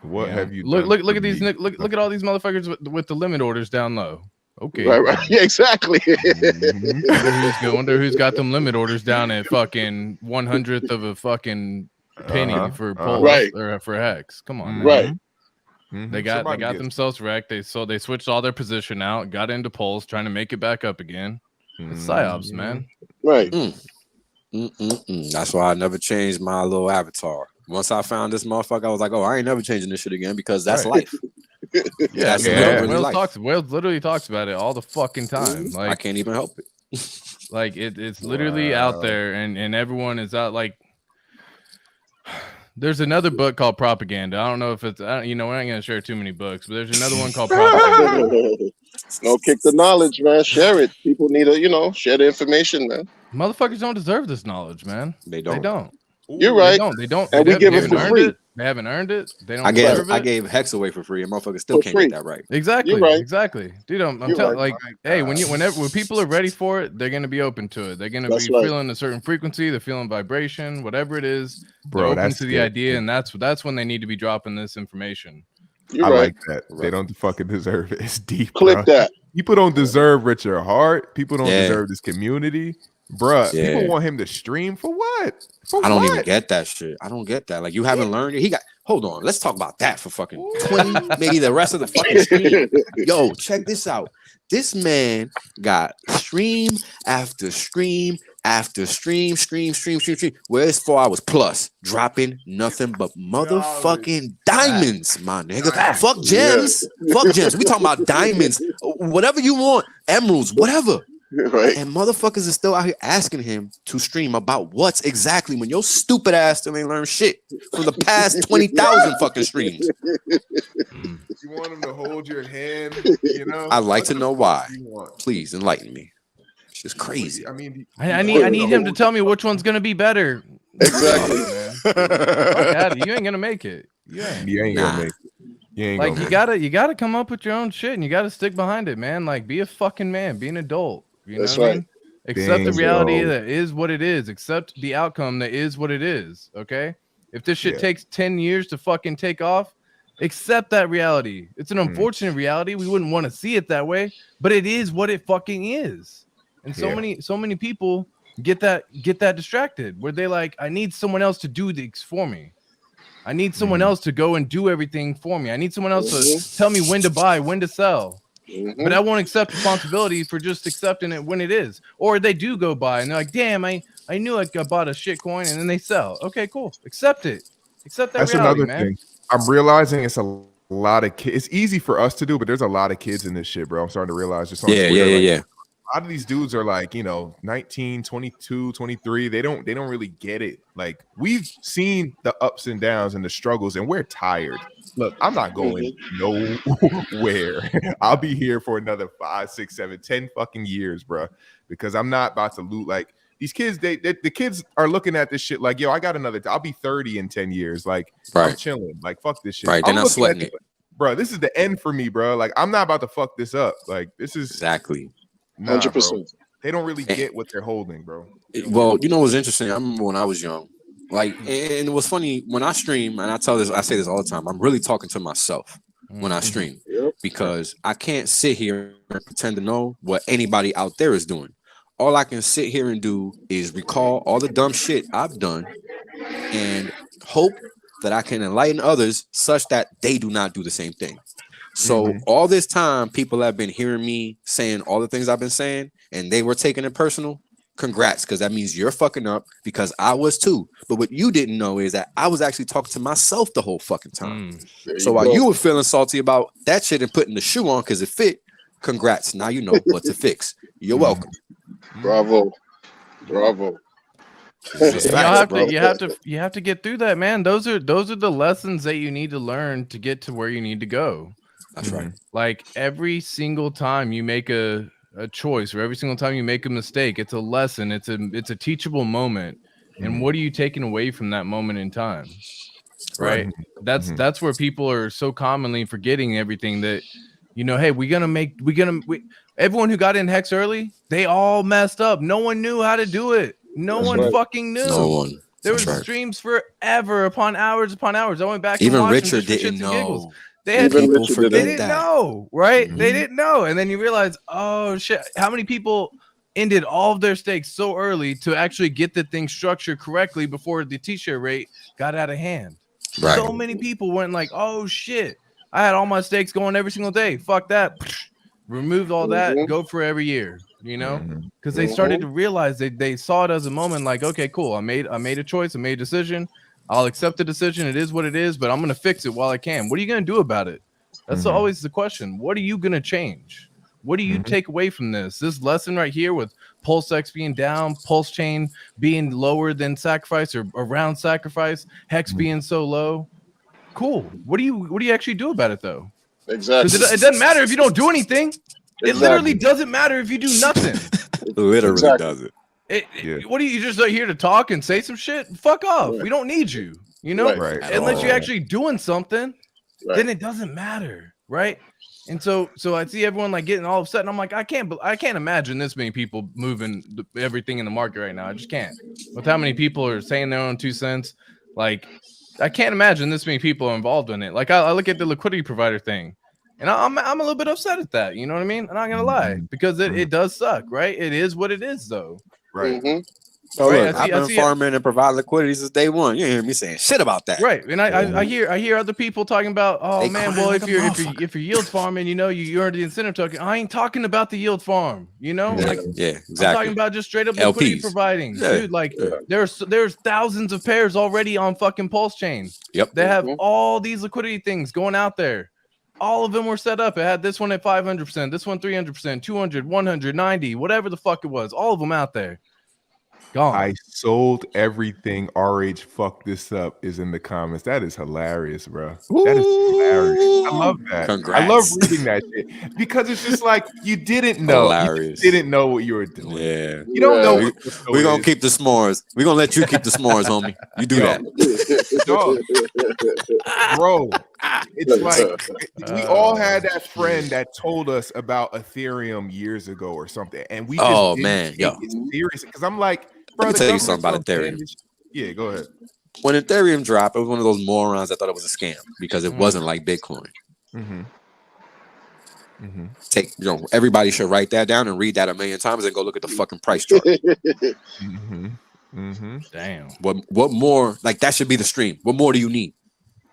What have you look at these look at all these motherfuckers with the limit orders down low. Okay. Right. Yeah, exactly. Wonder who's got them limit orders down at fucking 100th of a fucking penny for Pulse or for Hex. Come on, man. Right. Mm-hmm. They got themselves wrecked. They switched all their position out, got into Pulse, trying to make it back up again. It's psyops, man. Right. That's why I never changed my little avatar. Once I found this motherfucker, I was like, I ain't never changing this shit again, because that's life. Wales literally talks about it all the fucking time. Like, I can't even help it. Like it's literally out there, and everyone is out. Like, there's another book called Propaganda. I don't know if it's we're not gonna share too many books, but there's another one called Propaganda. No, kick the knowledge, man. Share it. People need to share the information, man. Motherfuckers don't deserve this knowledge, man. They don't. You're right. They don't. And we give it for free. They haven't earned it. They don't deserve it. I gave Hex away for free, and motherfuckers still can't get that right. Exactly. You're right. Exactly, dude. I'm telling, like, hey, when people are ready for it, they're gonna be open to it. They're gonna be feeling a certain frequency. They're feeling vibration, whatever it is. Bro, they're open to the idea, and that's when they need to be dropping this information. You're I right. like that. They don't fucking deserve it. It's deep. Clip that. People don't deserve Richard Hart. People don't deserve this community. Bruh, people want him to stream for what? I don't even get that shit. I don't get that. Like, you haven't learned it. Hold on. Let's talk about that for fucking 20, maybe the rest of the fucking stream. Yo, check this out. This man got stream after stream after stream. Where it's 4 hours plus, dropping nothing but motherfucking diamonds, my nigga. Fuck gems. Fuck gems. We talking about diamonds. Whatever you want. Emeralds, whatever. Right. And motherfuckers is still out here asking him to stream about what's exactly when your stupid ass still ain't learned shit from the past 20,000 fucking streams. You want him to hold your hand, you know? I'd like What to the know fuck why. do you want? Please enlighten me. It's just crazy. I mean, I need him to tell me which one's gonna be better. Exactly. Man. Fuck out of it. You ain't gonna make it. You ain't. You ain't Nah. gonna make it. You ain't Like gonna you gotta come up with your own shit and you gotta stick behind it, man. Like be a fucking man, be an adult. You know That's what I right. mean? Accept the Dang, reality bro. that is what it is. Accept the outcome that is what it is. Okay. If this shit Yeah. takes 10 years to fucking take off, accept that reality. It's an unfortunate reality. We wouldn't want to see it that way, but it is what it fucking is. And so many people get that distracted where they like, I need someone else to do this for me. I need someone else to go and do everything for me. I need someone else to tell me when to buy, when to sell. But I won't accept responsibility for just accepting it when it is. Or they do go buy and they're like, damn, I knew I bought a shit coin, and then they sell. Okay, cool. Accept it. Accept that That's reality, another man. thing. I'm realizing it's a lot of kids. It's easy for us to do, but there's a lot of kids in this shit, bro. I'm starting to realize just on Twitter, like, a lot of these dudes are like, 19, 22, 23. They don't really get it. Like, we've seen the ups and downs and the struggles, and we're tired. Look, I'm not going nowhere. I'll be here for another 5, 6, 7, 10 fucking years, bro, because I'm not about to loot. Like, these kids, the kids are looking at this shit like, yo, I got another. I'll be 30 in 10 years. Like, I'm chilling. Like, fuck this shit. Right, they're I'm not sweating it. Bro, this is the end for me, bro. Like, I'm not about to fuck this up. Like, this is Exactly. 100%. They don't really get what they're holding, bro. Well, you know what's interesting? I remember when I was young, like, and it was funny when I stream, and I say this all the time. I'm really talking to myself when I stream because I can't sit here and pretend to know what anybody out there is doing. All I can sit here and do is recall all the dumb shit I've done and hope that I can enlighten others such that they do not do the same thing. So all this time, people have been hearing me saying all the things I've been saying, and they were taking it personal. Congrats, because that means you're fucking up, because I was too. But what you didn't know is that I was actually talking to myself the whole fucking time. So while you were feeling salty about that shit and putting the shoe on because it fit, congrats. Now you know what to fix. You're welcome. Bravo. You have to get through that, man. Those are the lessons that you need to learn to get to where you need to go. That's right. Like every single time you make a choice, or every single time you make a mistake, it's a lesson. It's a teachable moment. And what are you taking away from that moment in time? Right. That's where people are so commonly forgetting everything that, hey, everyone who got in Hex early, they all messed up. No one knew how to do it. No one fucking knew. No one. There was streams forever upon hours upon hours. I went back. Even and Richard just for didn't shits and giggles. know. They didn't that. know, right? They didn't know. And then you realize, oh shit, how many people ended all of their stakes so early to actually get the thing structured correctly before the t-shirt rate got out of hand. Right. So many people went like, oh shit, I had all my stakes going every single day. Fuck that. Removed all that, go for every year, because they started to realize they saw it as a moment like, okay, cool. I made a choice. I made a decision. I'll accept the decision. It is what it is, but I'm going to fix it while I can. What are you going to do about it? That's always the question. What are you going to change? What do you take away from this lesson right here with Pulse X being down, Pulse Chain being lower than sacrifice or around sacrifice, Hex being so low? Cool. What do you actually do about it though? Exactly. Because it doesn't matter if you don't do anything. It literally doesn't matter if you do nothing. Literally doesn't. What are you just here to talk and say some shit? Fuck off. We don't need you. Right. Unless you're actually doing something, then it doesn't matter, right? And so I see everyone like getting all upset, and I'm like, I can't imagine this many people moving everything in the market right now. I just can't. With how many people are saying their own 2 cents, like I can't imagine this many people are involved in it. Like I look at the liquidity provider thing, and I'm a little bit upset at that. You know what I mean? I'm not gonna lie, because it does suck, right? It is what it is, though. Right. So look, I've been farming and providing liquidity since day one. You hear me saying shit about that, right? And I hear other people talking about, oh man, well if you're yield farming, you earn the incentive token. I ain't talking about the yield farm, like exactly. I'm talking about just straight up liquidity providing, dude. Like there's thousands of pairs already on fucking Pulse Chain. Yep, they have all these liquidity things going out there. All of them were set up. It had this one at 500%, this one 300%, 200, 190, whatever the fuck it was. All of them out there. Gone. I sold everything. RH fuck this up is in the comments. That is hilarious, bro. That is hilarious. I love that. Congrats. I love reading that shit because it's just like you didn't know. Hilarious. You didn't know what you were doing. Yeah. You don't know. We're gonna keep the s'mores. We're gonna let you keep the s'mores, homie. You do that. Dog. Bro, it's like we all had that friend that told us about Ethereum years ago or something, and we just didn't take it serious. Because I'm like, bro, let me tell you something about Ethereum. Yeah, go ahead. When Ethereum dropped, it was one of those morons that thought it was a scam because it wasn't like Bitcoin. Everybody should write that down and read that a million times and go look at the fucking price chart. Damn. What more? Like that should be the stream. What more do you need?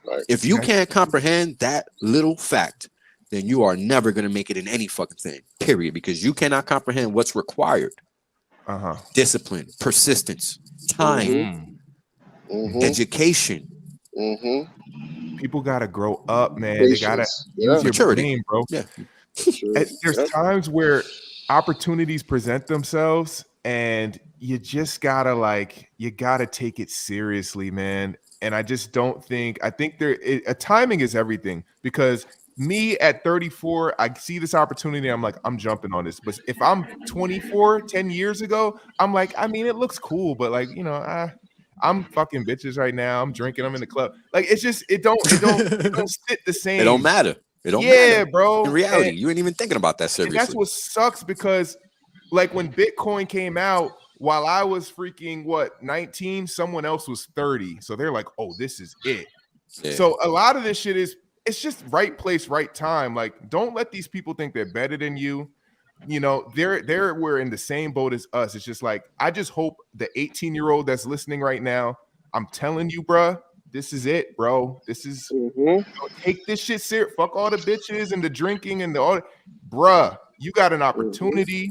Right. If you can't comprehend that little fact, then you are never gonna make it in any fucking thing. Period. Because you cannot comprehend what's required. Discipline, persistence, time, education. People gotta grow up, man. Patience. They gotta use your maturity, brain, bro. Yeah. There's times where opportunities present themselves, and you just gotta take it seriously, man. And I just don't think timing is everything, because me at 34, I see this opportunity. I'm like, I'm jumping on this. But if I'm 24, 10 years ago, I'm like, I mean, it looks cool, but like, you know, I'm fucking bitches right now. I'm drinking. I'm in the club. Like, it's just, it don't sit the same. It don't matter. It don't matter. Bro. In reality, you ain't even thinking about that seriously. And that's what sucks, because like when Bitcoin came out, while I was freaking 19, someone else was 30. So they're like, oh, this is it. Yeah. So a lot of this shit it's just right place, right time. Like, don't let these people think they're better than you. You know, we're in the same boat as us. It's just like, I just hope the 18-year-old that's listening right now, I'm telling you, bruh, this is it, bro. This is take this shit serious. Fuck all the bitches and the drinking and bruh, you got an opportunity.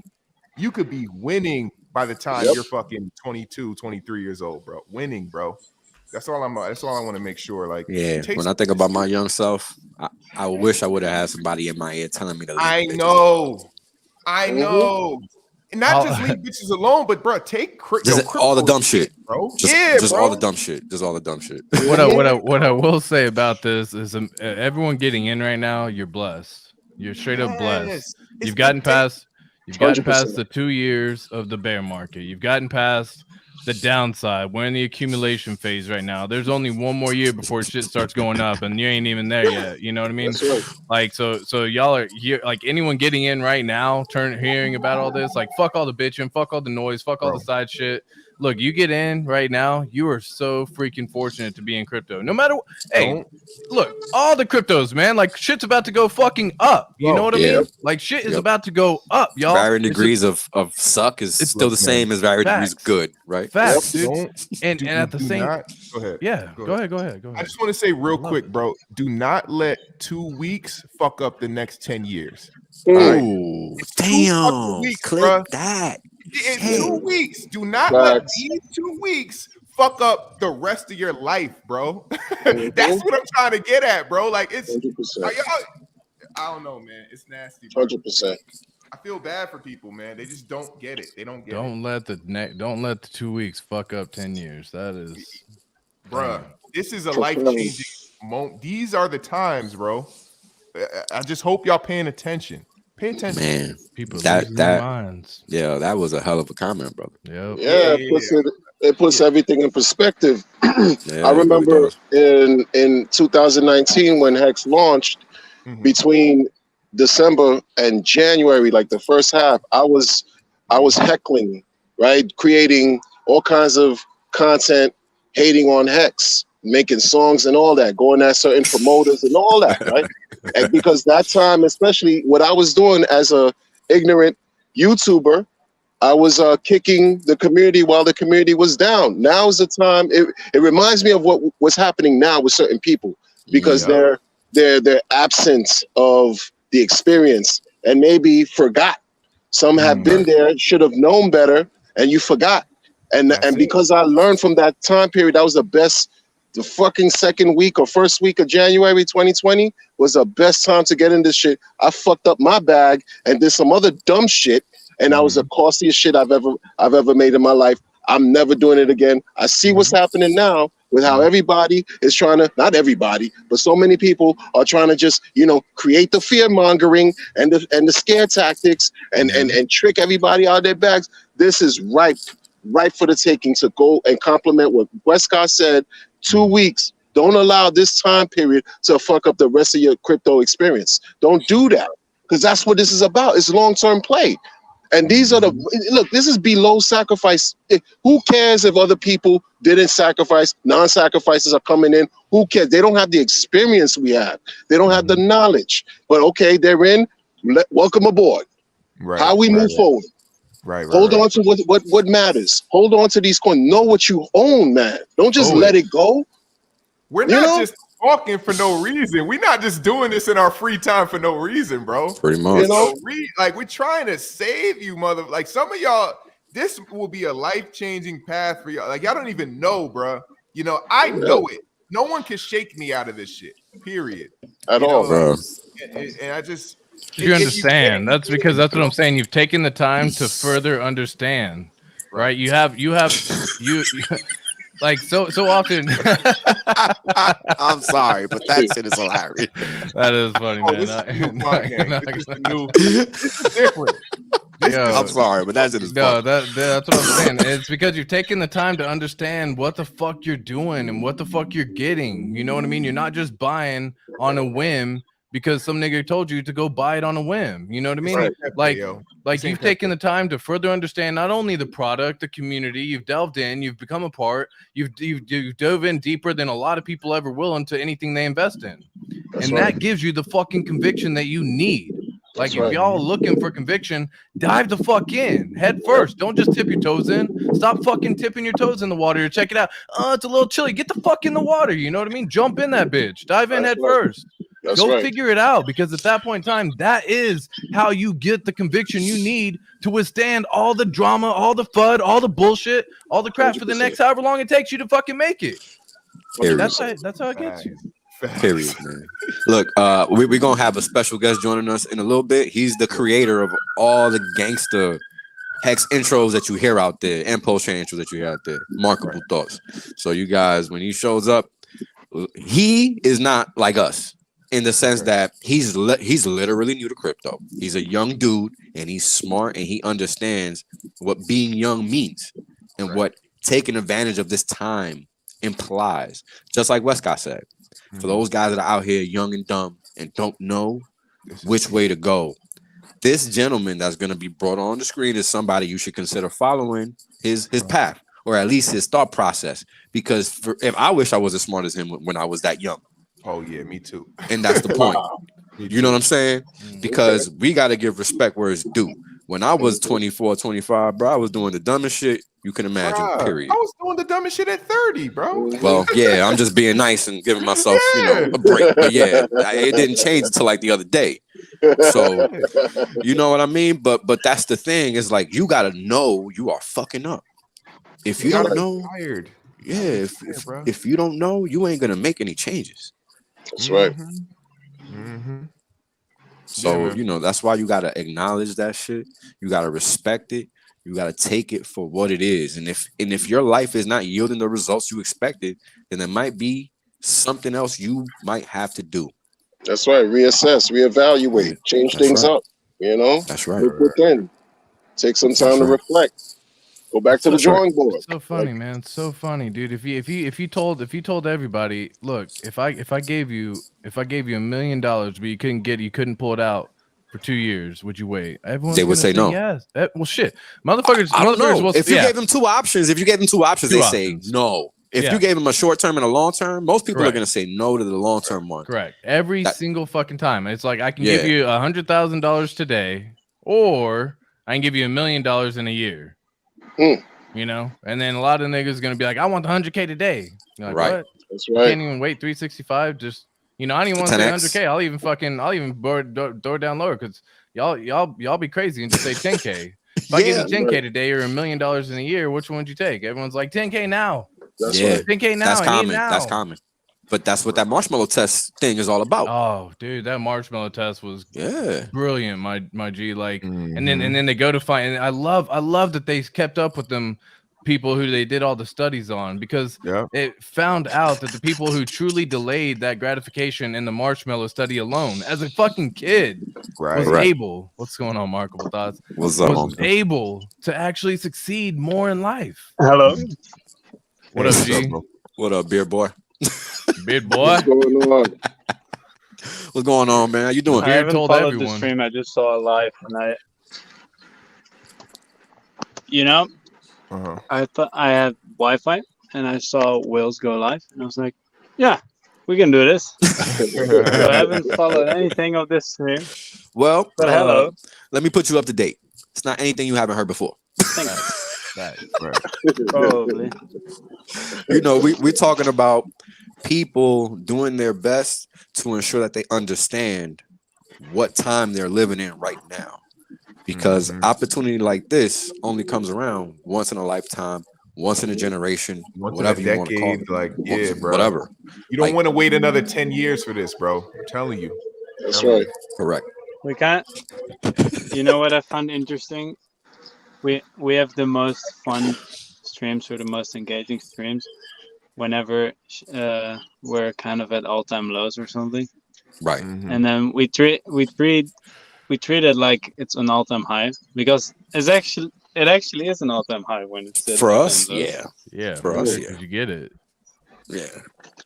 You could be winning by the time you're fucking 22, 23 years old, bro. Winning, bro. That's all I want to make sure. Like, when I think about my young self, I wish I would have had somebody in my ear telling me to leave. I know. And not just leave bitches alone, but bro, take all the dumb shit, bro. Just all the dumb shit. Just all the dumb shit. What I will say about this is, everyone getting in right now, you're blessed. You're straight up blessed. You've gotten past the 2 years of the bear market. You've gotten past the downside. We're in the accumulation phase right now. There's only one more year before shit starts going up, and you ain't even there yet. You know what I mean? That's right. Like, so y'all are here. Like, anyone getting in right now, hearing about all this, like, fuck all the bitching, fuck all the noise, fuck all the side shit. Look, you get in right now, you are so freaking fortunate to be in crypto. No matter what. Hey, look, all the cryptos, man, like, shit's about to go fucking up. You know what I mean? Like, shit is about to go up, y'all. Varying degrees of suck is still the same as varying degrees good, right? Facts, dude. And at the same go ahead. Yeah, go ahead. I just want to say real quick, bro, do not let 2 weeks fuck up the next 10 years. Oh, damn. Click that. In 2 weeks, do not let these 2 weeks fuck up the rest of your life, bro. That's what I'm trying to get at, bro. Like, it's 100%. I don't know, man. It's nasty, bro. 100%. I feel bad for people, man. They just don't get it. They don't get it. Don't let the 2 weeks fuck up 10 years. That is, bruh. This is a life-changing moment. These are the times, bro. I just hope y'all paying attention. Pay attention, man. People that minds. Yeah, that was a hell of a comment, brother. Yep. Yeah, it puts everything in perspective. I remember really in 2019 when Hex launched, between December and January, like the first half, I was heckling, right, creating all kinds of content, hating on Hex, making songs and all that, going at certain promoters and all that, right? And because that time, especially what I was doing as a ignorant YouTuber, I was kicking the community while the community was down. Now is the time. It reminds me of what was happening now with certain people, because they're absent of the experience and maybe forgot. Some have been there, should have known better, and you forgot. And because I learned from that time period, that was the best the fucking second week or first week of January 2020 was the best time to get in this shit. I fucked up my bag and did some other dumb shit, and I was the costliest shit I've ever made in my life. I'm never doing it again. I see what's happening now with how everybody is trying to, not everybody, but so many people are trying to just, create the fear mongering and the scare tactics and trick everybody out of their bags. This is ripe for the taking to go and complement what Westcott said. 2 weeks. Don't allow this time period to fuck up the rest of your crypto experience. Don't do that, because that's what this is about. It's long-term play. And these are this is below sacrifice. Who cares if other people didn't sacrifice? Non-sacrifices are coming in. Who cares? They don't have the experience we have. They don't have the knowledge. But okay, they're in. Welcome aboard. Right. How we move forward. Right. Hold on to what matters. Hold on to these coins. Know what you own, man. Don't just let it go. We're not just talking for no reason. We're not just doing this in our free time for no reason, bro. Pretty much. We're trying to save you, mother. Like, some of y'all, this will be a life-changing path for y'all. Like, y'all don't even know, bro. I know it. No one can shake me out of this shit. Period. At all, bro. And I just. You understand? That's because that's what I'm saying. You've taken the time to further understand, right? You like so often. I'm sorry, but that shit is hilarious. That is funny, man. This is different. I'm sorry, but that shit is funny. That's what I'm saying. It's because you've taken the time to understand what the fuck you're doing and what the fuck you're getting. You know what I mean? You're not just buying on a whim because some nigga told you to go buy it on a whim. You know what I mean? Like you've taken the time to further understand not only the product, the community, you've delved in, you've become a part, you've dove in deeper than a lot of people ever will into anything they invest in. That gives you the fucking conviction that you need. Like, if y'all are looking for conviction, dive the fuck in head first. Don't just tip your toes in. Stop fucking tipping your toes in the water. Check it out. Oh, it's a little chilly. Get the fuck in the water. You know what I mean? Jump in that bitch. Dive in head first. Go figure it out, because at that point in time, that is how you get the conviction you need to withstand all the drama, all the FUD, all the bullshit, all the crap 100%. For the next however long it takes you to fucking make it. That's how it gets you. Period, man. Look, we're gonna have a special guest joining us in a little bit. He's the creator of all the gangster hex intros that you hear out there and post-chain intros that you hear out there. Markable thoughts. So you guys, when he shows up, he is not like us in the sense that he's literally new to crypto. He's a young dude, and he's smart, and he understands what being young means and what taking advantage of this time implies. Just like Westcott said. For those guys that are out here young and dumb and don't know which way to go, this gentleman that's going to be brought on the screen is somebody you should consider following his path, or at least his thought process. Because if I wish I was as smart as him when I was that young. Oh yeah, me too. And that's the point. You know what I'm saying? Because we got to give respect where it's due. When I was 24, 25, bro, I was doing the dumbest shit you can imagine, period. I was doing the dumbest shit at 30, bro. Well, yeah, I'm just being nice and giving myself, a break. But yeah, it didn't change until like the other day. So, you know what I mean? But that's the thing, is like, you got to know you are fucking up. If you don't know, if you don't know, you ain't going to make any changes. That's right. So, that's why you got to acknowledge that shit. You got to respect it. You got to take it for what it is. And if your life is not yielding the results you expected, then there might be something else you might have to do. That's right. Reassess, reevaluate, change things up. That's right. Look within. Take some time to reflect. Go back to the drawing board. It's so funny, man. It's so funny, dude. If you told everybody, look, if I gave you $1 million, but you couldn't pull it out for 2 years, would you wait? Everyone they would say no. Yes. Well, shit, motherfuckers. I don't know. If you gave them two options, they say no. If you gave them a short term and a long term, most people are going to say no to the long term one. Correct. Every single fucking time. It's like, I can give you $100,000 today, or I can give you $1 million in a year. And then a lot of niggas gonna be like, I want the 100K today. You're like, what? That's right. I can't even wait 365. Just I don't even want to say 100K. I'll even door down lower, because y'all be crazy and just say 10K. If I give you 10K today or $1 million in a year, which one would you take? Everyone's like 10K now. That's Yeah. right. 10K now. That's I need it common. now. That's common. But that's what that marshmallow test thing is all about. Oh, dude, that marshmallow test was Yeah. brilliant, my G. Like, and Mm-hmm. then they go to find. And I love that they kept up with them people who they did all the studies on, because Yeah. it found out that the people who truly delayed that gratification in the marshmallow study alone, as a fucking kid, Right. was Correct. able. What's going on, Markable Thoughts? What's up, Was Uncle? able to actually succeed more in life. Hello. What Hey, up, what's G? bro? What up, beer boy? Beard boy. What's going on? What's going on, man? How you doing? I Beard haven't told followed the everyone. stream. I just saw it live, and you know, Uh-huh. I thought I had Wi-Fi, and I saw Wills go live, and I was like, yeah, we can do this. So I haven't followed anything of this stream, Well, but hello. let me put you up to date. It's not anything you haven't heard before. Thank you. Right. Probably. You know, we're talking about people doing their best to ensure that they understand what time they're living in right now. Because opportunity like this only comes around once in a lifetime, once in a generation, Once whatever in a you want to call decade, it. like, yeah, bro. Whatever. You don't Like- want to wait another 10 years for this, bro. I'm telling you. That's right. Correct. We can't. You know what I found interesting? We have the most fun streams or the most engaging streams whenever we're kind of at all-time lows or something, Right. Mhm. and then we treat it like it's an all-time high, because it actually is an all-time high when it's at For all-time us, lows. yeah. Yeah, For bro, us, 'cause yeah. you get it. Yeah.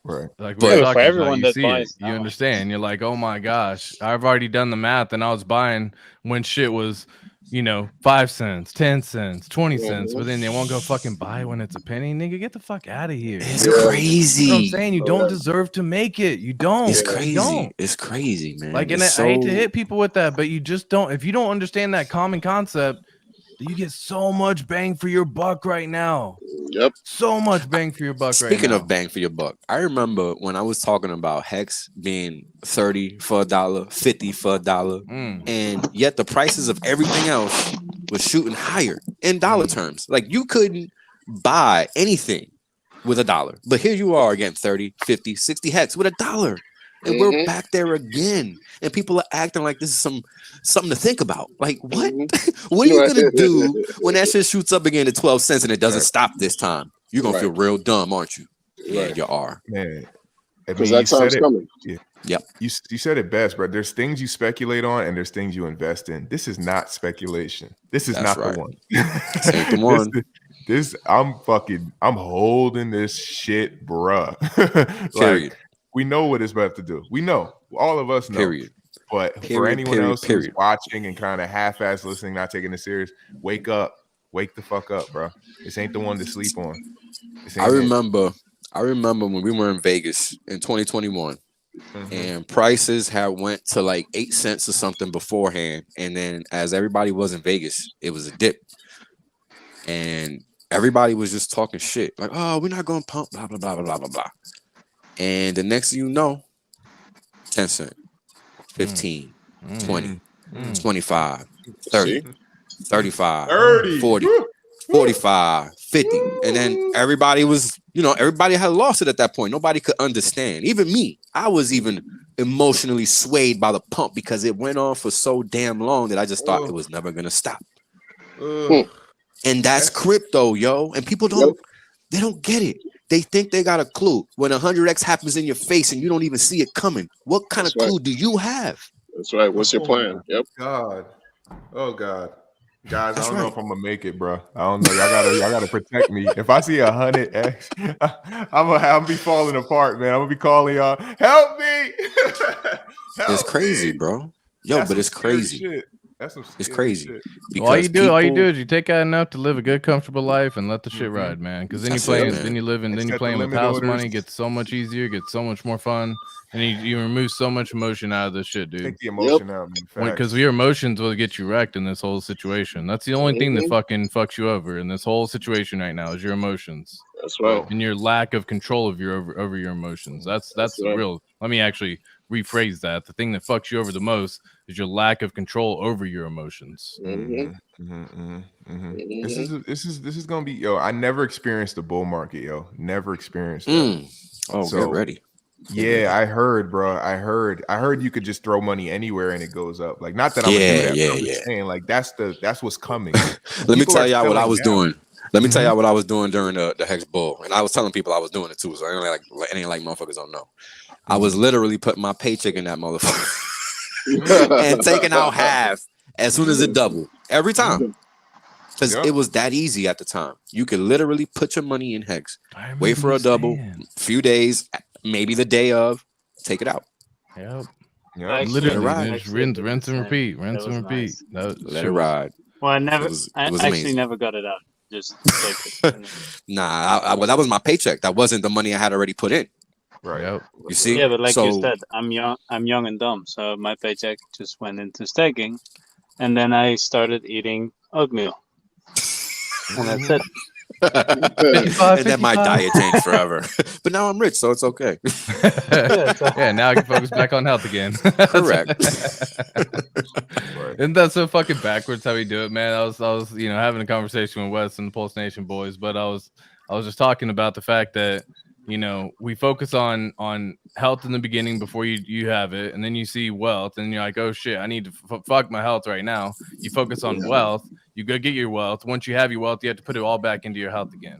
Right. Like But- we were for talking everyone about, you that see buys it, you now. understand. You're like, oh my gosh, I've already done the math, and I was buying when shit was, 5 cents, 10 cents, 20 cents, but then they won't go fucking buy when it's a penny. Nigga, get the fuck out of here. It's Yeah. You know what I'm crazy. saying? You don't deserve to make it. You don't. It's You crazy. don't. It's crazy, man. Like, and It's I hate to so- hit people with that, but you just don't. If you don't understand that common concept, you get so much bang for your buck right now. Yep. So much bang for your buck right now. Speaking of bang for your buck, I remember when I was talking about Hex being 30 for $1, 50 for $1, and yet the prices of everything else was shooting higher in dollar terms. Like, you couldn't buy anything with $1, but here you are again, 30, 50, 60 Hex with $1. And we're back there again, and people are acting like this is something to think about. Like, what? What are you gonna do when that shit shoots up again to 12 cents and it doesn't stop this time? You're gonna feel real dumb, aren't you? Yeah, Right. you are. Man. I Because mean, that time's coming. Yep. You said it best, bro. There's things you speculate on and there's things you invest in. This is not speculation. This is That's not right. the one. This ain't the one. This I'm holding this shit, bruh. Period. We know what it's about to do. We know. All of us know. Period. But for Period, anyone period, else period. who's watching and kind of half-ass listening, not taking it serious, wake up. Wake the fuck up, bro. This ain't the one to sleep on. This I ain't it. remember when we were in Vegas in 2021, and prices had went to like 8 cents or something beforehand, and then as everybody was in Vegas, it was a dip, and everybody was just talking shit like, "Oh, we're not gonna pump," blah blah blah blah blah blah blah. And the next thing you know, 10 cent, 15, 20, 25, 30, 35, 30, 40, 45, 50. And then everybody was, everybody had lost it at that point. Nobody could understand. Even me, I was even emotionally swayed by the pump because it went on for so damn long that I just thought it was never going to stop. And that's crypto, yo. And people they don't get it. They think they got a clue when 100x happens in your face and you don't even see it coming. What kind of clue do you have? That's right. What's your plan? Yep. God. Oh God. Guys, That's I don't know right. if I'm gonna make it, bro. I don't know. Y'all gotta protect me. If I see 100x, I'm gonna be falling apart, man. I'm gonna be calling y'all, help me. It's crazy, bro. Yo, That's but some it's scary crazy. shit. That's some It's scary crazy. shit. Because All you do people- is you take out enough to live a good, comfortable life and let the shit ride, man. Because then That's you it, play, man. then you live, and then Set you the playing with limit house orders. money gets so much easier, gets so much more fun, and you remove so much emotion out of this shit, dude. Take the emotion out, man. Because your emotions will get you wrecked in this whole situation. That's the only thing that fucking fucks you over in this whole situation right now is your emotions. That's right. And your lack of control of your over your emotions. That's the right. real. Let me actually rephrase that. The thing that fucks you over the most is your lack of control over your emotions. This is gonna be, yo. I never experienced the bull market, yo. Never experienced that. Oh, So, get ready. Yeah, I heard, bro. I heard you could just throw money anywhere and it goes up. Like, not that I'm gonna do that. But I'm just saying, like, that's what's coming. Let me tell y'all what I was doing. Let me tell Mm-hmm. y'all what I was doing during the Hex Bull, and I was telling people I was doing it too. So it ain't like motherfuckers don't know. I was literally putting my paycheck in that motherfucker and taking out half as soon as it doubled every time. Because it was that easy at the time. You could literally put your money in Hex, wait for a double, few days, maybe the day of, take it out. Yep. Literally, just rinse and repeat. Rinse and repeat. Let it ride. Well, I was actually amazing. never got it out. Just take it. Nah, well, that was my paycheck. That wasn't the money I had already put in. Right. Yep. You see? Yeah, but like you said, I'm young and dumb. So my paycheck just went into staking, and then I started eating oatmeal. And that's it. 55, and then my diet changed forever. But now I'm rich, so it's okay. Yeah, now I can focus back on health again. Correct. Isn't that so fucking backwards how we do it, man? I was having a conversation with Wes and the Pulse Nation boys, but I was just talking about the fact that we focus on health in the beginning before you have it, and then you see wealth, and you're like, oh shit, I need to fuck my health right now. You focus on wealth, you go get your wealth. Once you have your wealth, you have to put it all back into your health again.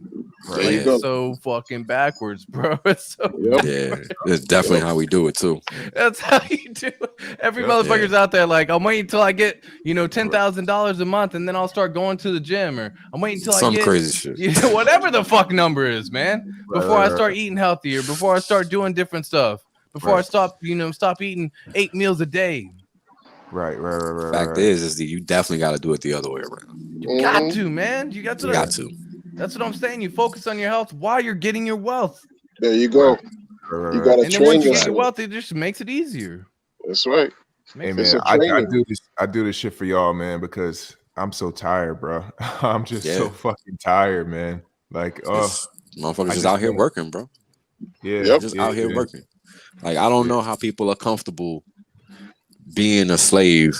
Right. There you go. It's so fucking backwards, bro. It's so backwards. It's definitely how we do it too. That's how you do it. Every motherfucker's out there like, I'm waiting until I get $10,000 a month, and then I'll start going to the gym, or I'm waiting until I get crazy shit. Whatever the fuck number is, man. Before I start eating healthier, before I start doing different stuff, before I stop eating 8 meals a day. Right. Fact is that you definitely got to do it the other way around. You got to, man. You got to. That's what I'm saying. You focus on your health while you're getting your wealth. There you go. You got to train and then once you get your yourself. wealth, it just makes it easier. That's right. Hey man, I do this shit for y'all, man, because I'm so tired, bro. I'm just so fucking tired, man. Like, motherfuckers just out here working, bro. Yeah, just out here working. Like, I don't know how people are comfortable being a slave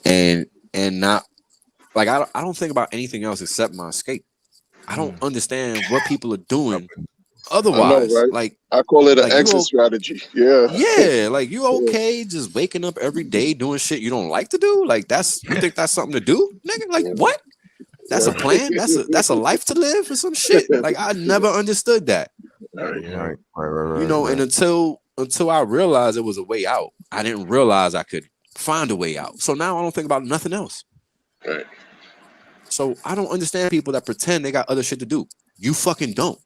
and not like I don't think about anything else except my escape. I don't understand what people are doing otherwise. I know, right? Like, I call it an exit strategy. Yeah, like, you okay just waking up every day doing shit you don't like to do? Like, you think that's something to do, nigga? Like, what? That's a plan? That's a life to live or some shit? Like, I never understood that. Right. And until I realized it was a way out, I didn't realize I could find a way out. So now I don't think about nothing else. Right. So I don't understand people that pretend they got other shit to do. You fucking don't.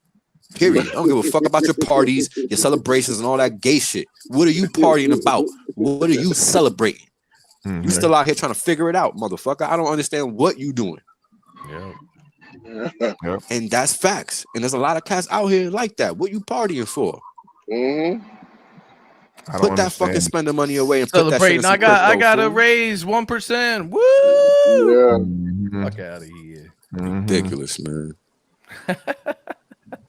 Period. I don't give a fuck about your parties, your celebrations, and all that gay shit. What are you partying about? What are you celebrating? You still out here trying to figure it out, motherfucker. I don't understand what you doing. Yep. And that's facts. And there's a lot of cats out here like that. What you partying for? Put that fucking spending money away and put that shit in some crypto, I got to raise 1%. Woo! Yeah. Fuck out of here. Ridiculous, man.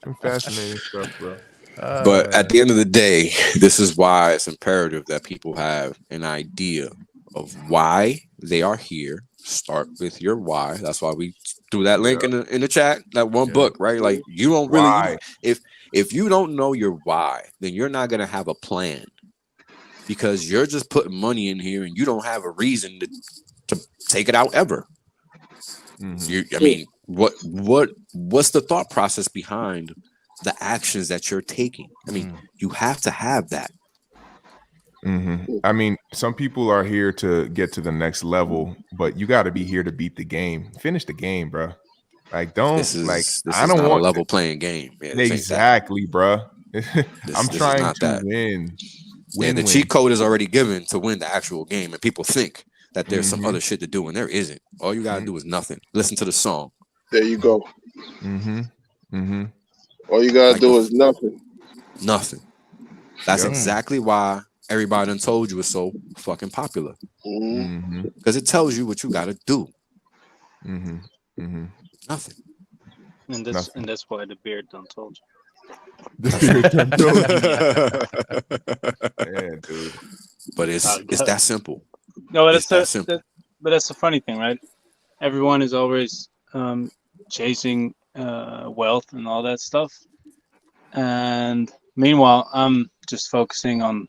Some fascinating stuff, bro. But at the end of the day, this is why it's imperative that people have an idea of why they are here. Start with your why. That's why we threw that link in the chat. That one book, right? Like, you don't really if you don't know your why, then you're not gonna have a plan, because you're just putting money in here and you don't have a reason to take it out ever. I mean, what's the thought process behind the actions that you're taking? I mean, you have to have that. I mean, some people are here to get to the next level, but you got to be here to beat the game. Finish the game, bro. Like, don't I don't want a level playing game. Yeah, exactly, bro. I'm trying to win. The cheat code is already given to win the actual game, and people think that there's some other shit to do, and there isn't. All you gotta do is nothing. Listen to the song. There you go. All you gotta do is nothing. Nothing. That's exactly why everybody done told you it's so fucking popular. Because it tells you what you gotta do. Nothing. And that's why the beard done told you. Yeah, dude. But it's that simple. No, but It's that simple. but that's the funny thing, right? Everyone is always chasing wealth and all that stuff, and meanwhile, I'm just focusing on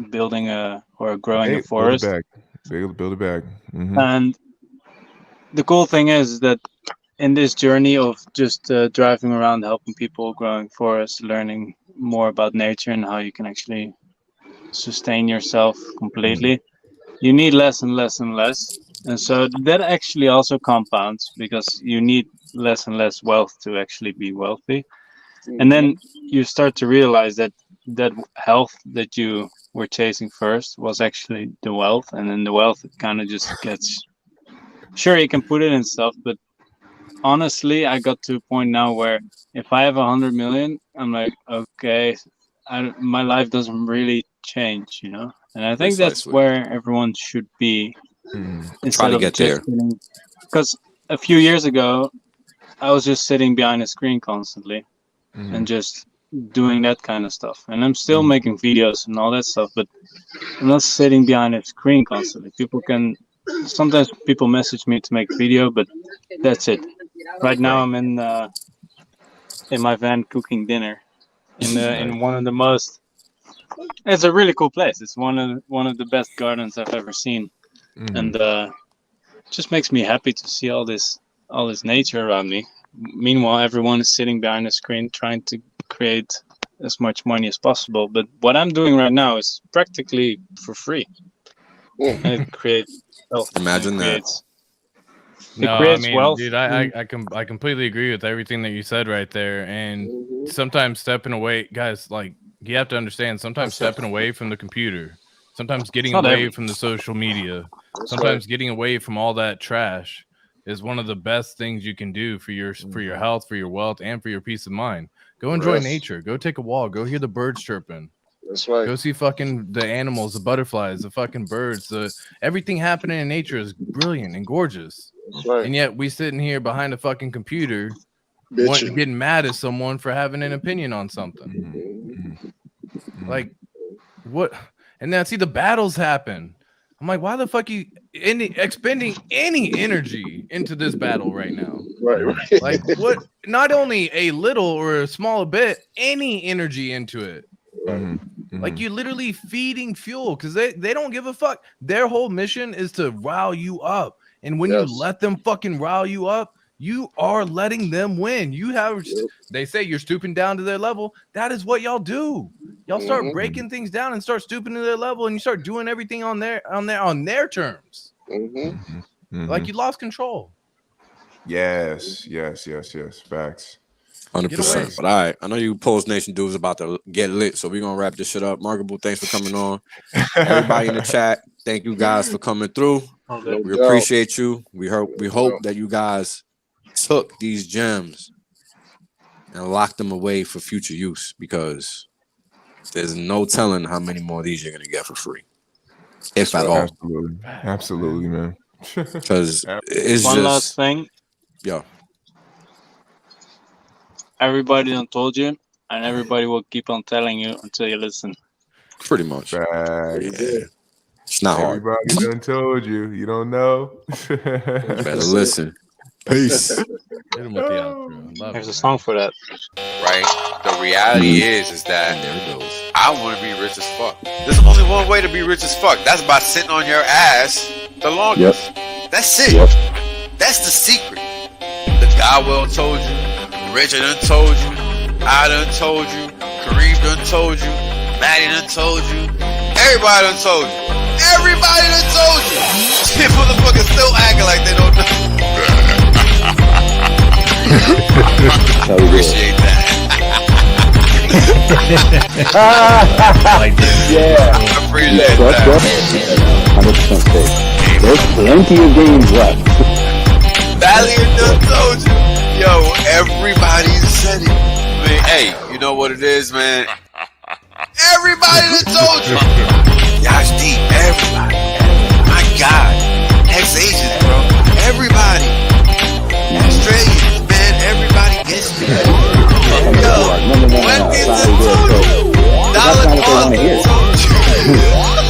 building or growing a forest. Build it back. Mm-hmm. And the cool thing is that in this journey of just driving around, helping people, growing forests, learning more about nature and how you can actually sustain yourself completely, you need less and less and less. And so that actually also compounds because you need less and less wealth to actually be wealthy. And then you start to realize that health that you were chasing first was actually the wealth. And then the wealth kind of just gets, sure, you can put it in stuff, but honestly, I got to a point now where if I have 100 million, I'm like, okay, my life doesn't really change, you know? And I think that's where everyone should be. Trying to get there. Because a few years ago, I was just sitting behind a screen constantly and just doing that kind of stuff. And I'm still making videos and all that stuff, but I'm not sitting behind a screen constantly. Sometimes people message me to make a video, but that's it. Right now I'm in my van cooking dinner in one of the most. It's a really cool place. It's one of the best gardens I've ever seen, and just makes me happy to see all this nature around me. Meanwhile, everyone is sitting behind a screen trying to create as much money as possible. But what I'm doing right now is practically for free. And it creates wealth. Imagine that. No, I mean, wealth. Dude, I completely agree with everything that you said right there. And sometimes stepping away, guys, like you have to understand. Sometimes stepping away from the computer, sometimes getting away from the social media, sometimes getting away from all that trash is one of the best things you can do for your health, for your wealth, and for your peace of mind. Go enjoy nature. Go take a walk. Go hear the birds chirping. That's right. Go see fucking the animals, the butterflies, the fucking birds. Everything happening in nature is brilliant and gorgeous. That's right. And yet we sitting here behind a fucking computer getting mad at someone for having an opinion on something. Like what? And then I see the battles happen. I'm like, why the fuck you expending any energy into this battle right now? Right. Like what? Not only a little or a small bit, any energy into it. Like you literally feeding fuel because they don't give a fuck. Their whole mission is to rile you up. And when you let them fucking rile you up, you are letting them win. They say you're stooping down to their level. That is what y'all do. Y'all start breaking things down and start stooping to their level, and you start doing everything on their terms. Like you lost control. Yes. Facts. 100%. But all right, I know you Pulse Nation dudes about to get lit, so we're gonna wrap this shit up. Markable, thanks for coming on. Everybody in the chat, thank you guys for coming through. We appreciate you. We hope that you guys took these gems and locked them away for future use, because there's no telling how many more of these you're gonna get for free, if at all. Absolutely, man. Because it's one just last thing. Yeah. Everybody done told you, and everybody will keep on telling you until you listen. Pretty much. Yeah. It's not hard. Everybody done told you. You don't know. You better listen. Peace. There's a song for that. Right? The reality is that I want to be rich as fuck. There's only one way to be rich as fuck. That's by sitting on your ass the longest. That's it. That's the secret. The God will told you. Richard done told you. I done told you. Kareem done told you. Maddie done told you. Everybody done told you. Everybody done told you. Shit, motherfuckers still acting like they don't know. Appreciate that. Like yeah. I appreciate that. 100% safe. There's plenty of games left. Valiant done told you. Yo, everybody said it. I mean, hey, you know what it is, man? Everybody done told you. Y'all deep. Everybody. My God. Ex-Asians, bro. Everybody. Australians, man. Everybody gets gonna be like, no, when sorry, is it that's not what they want to hear.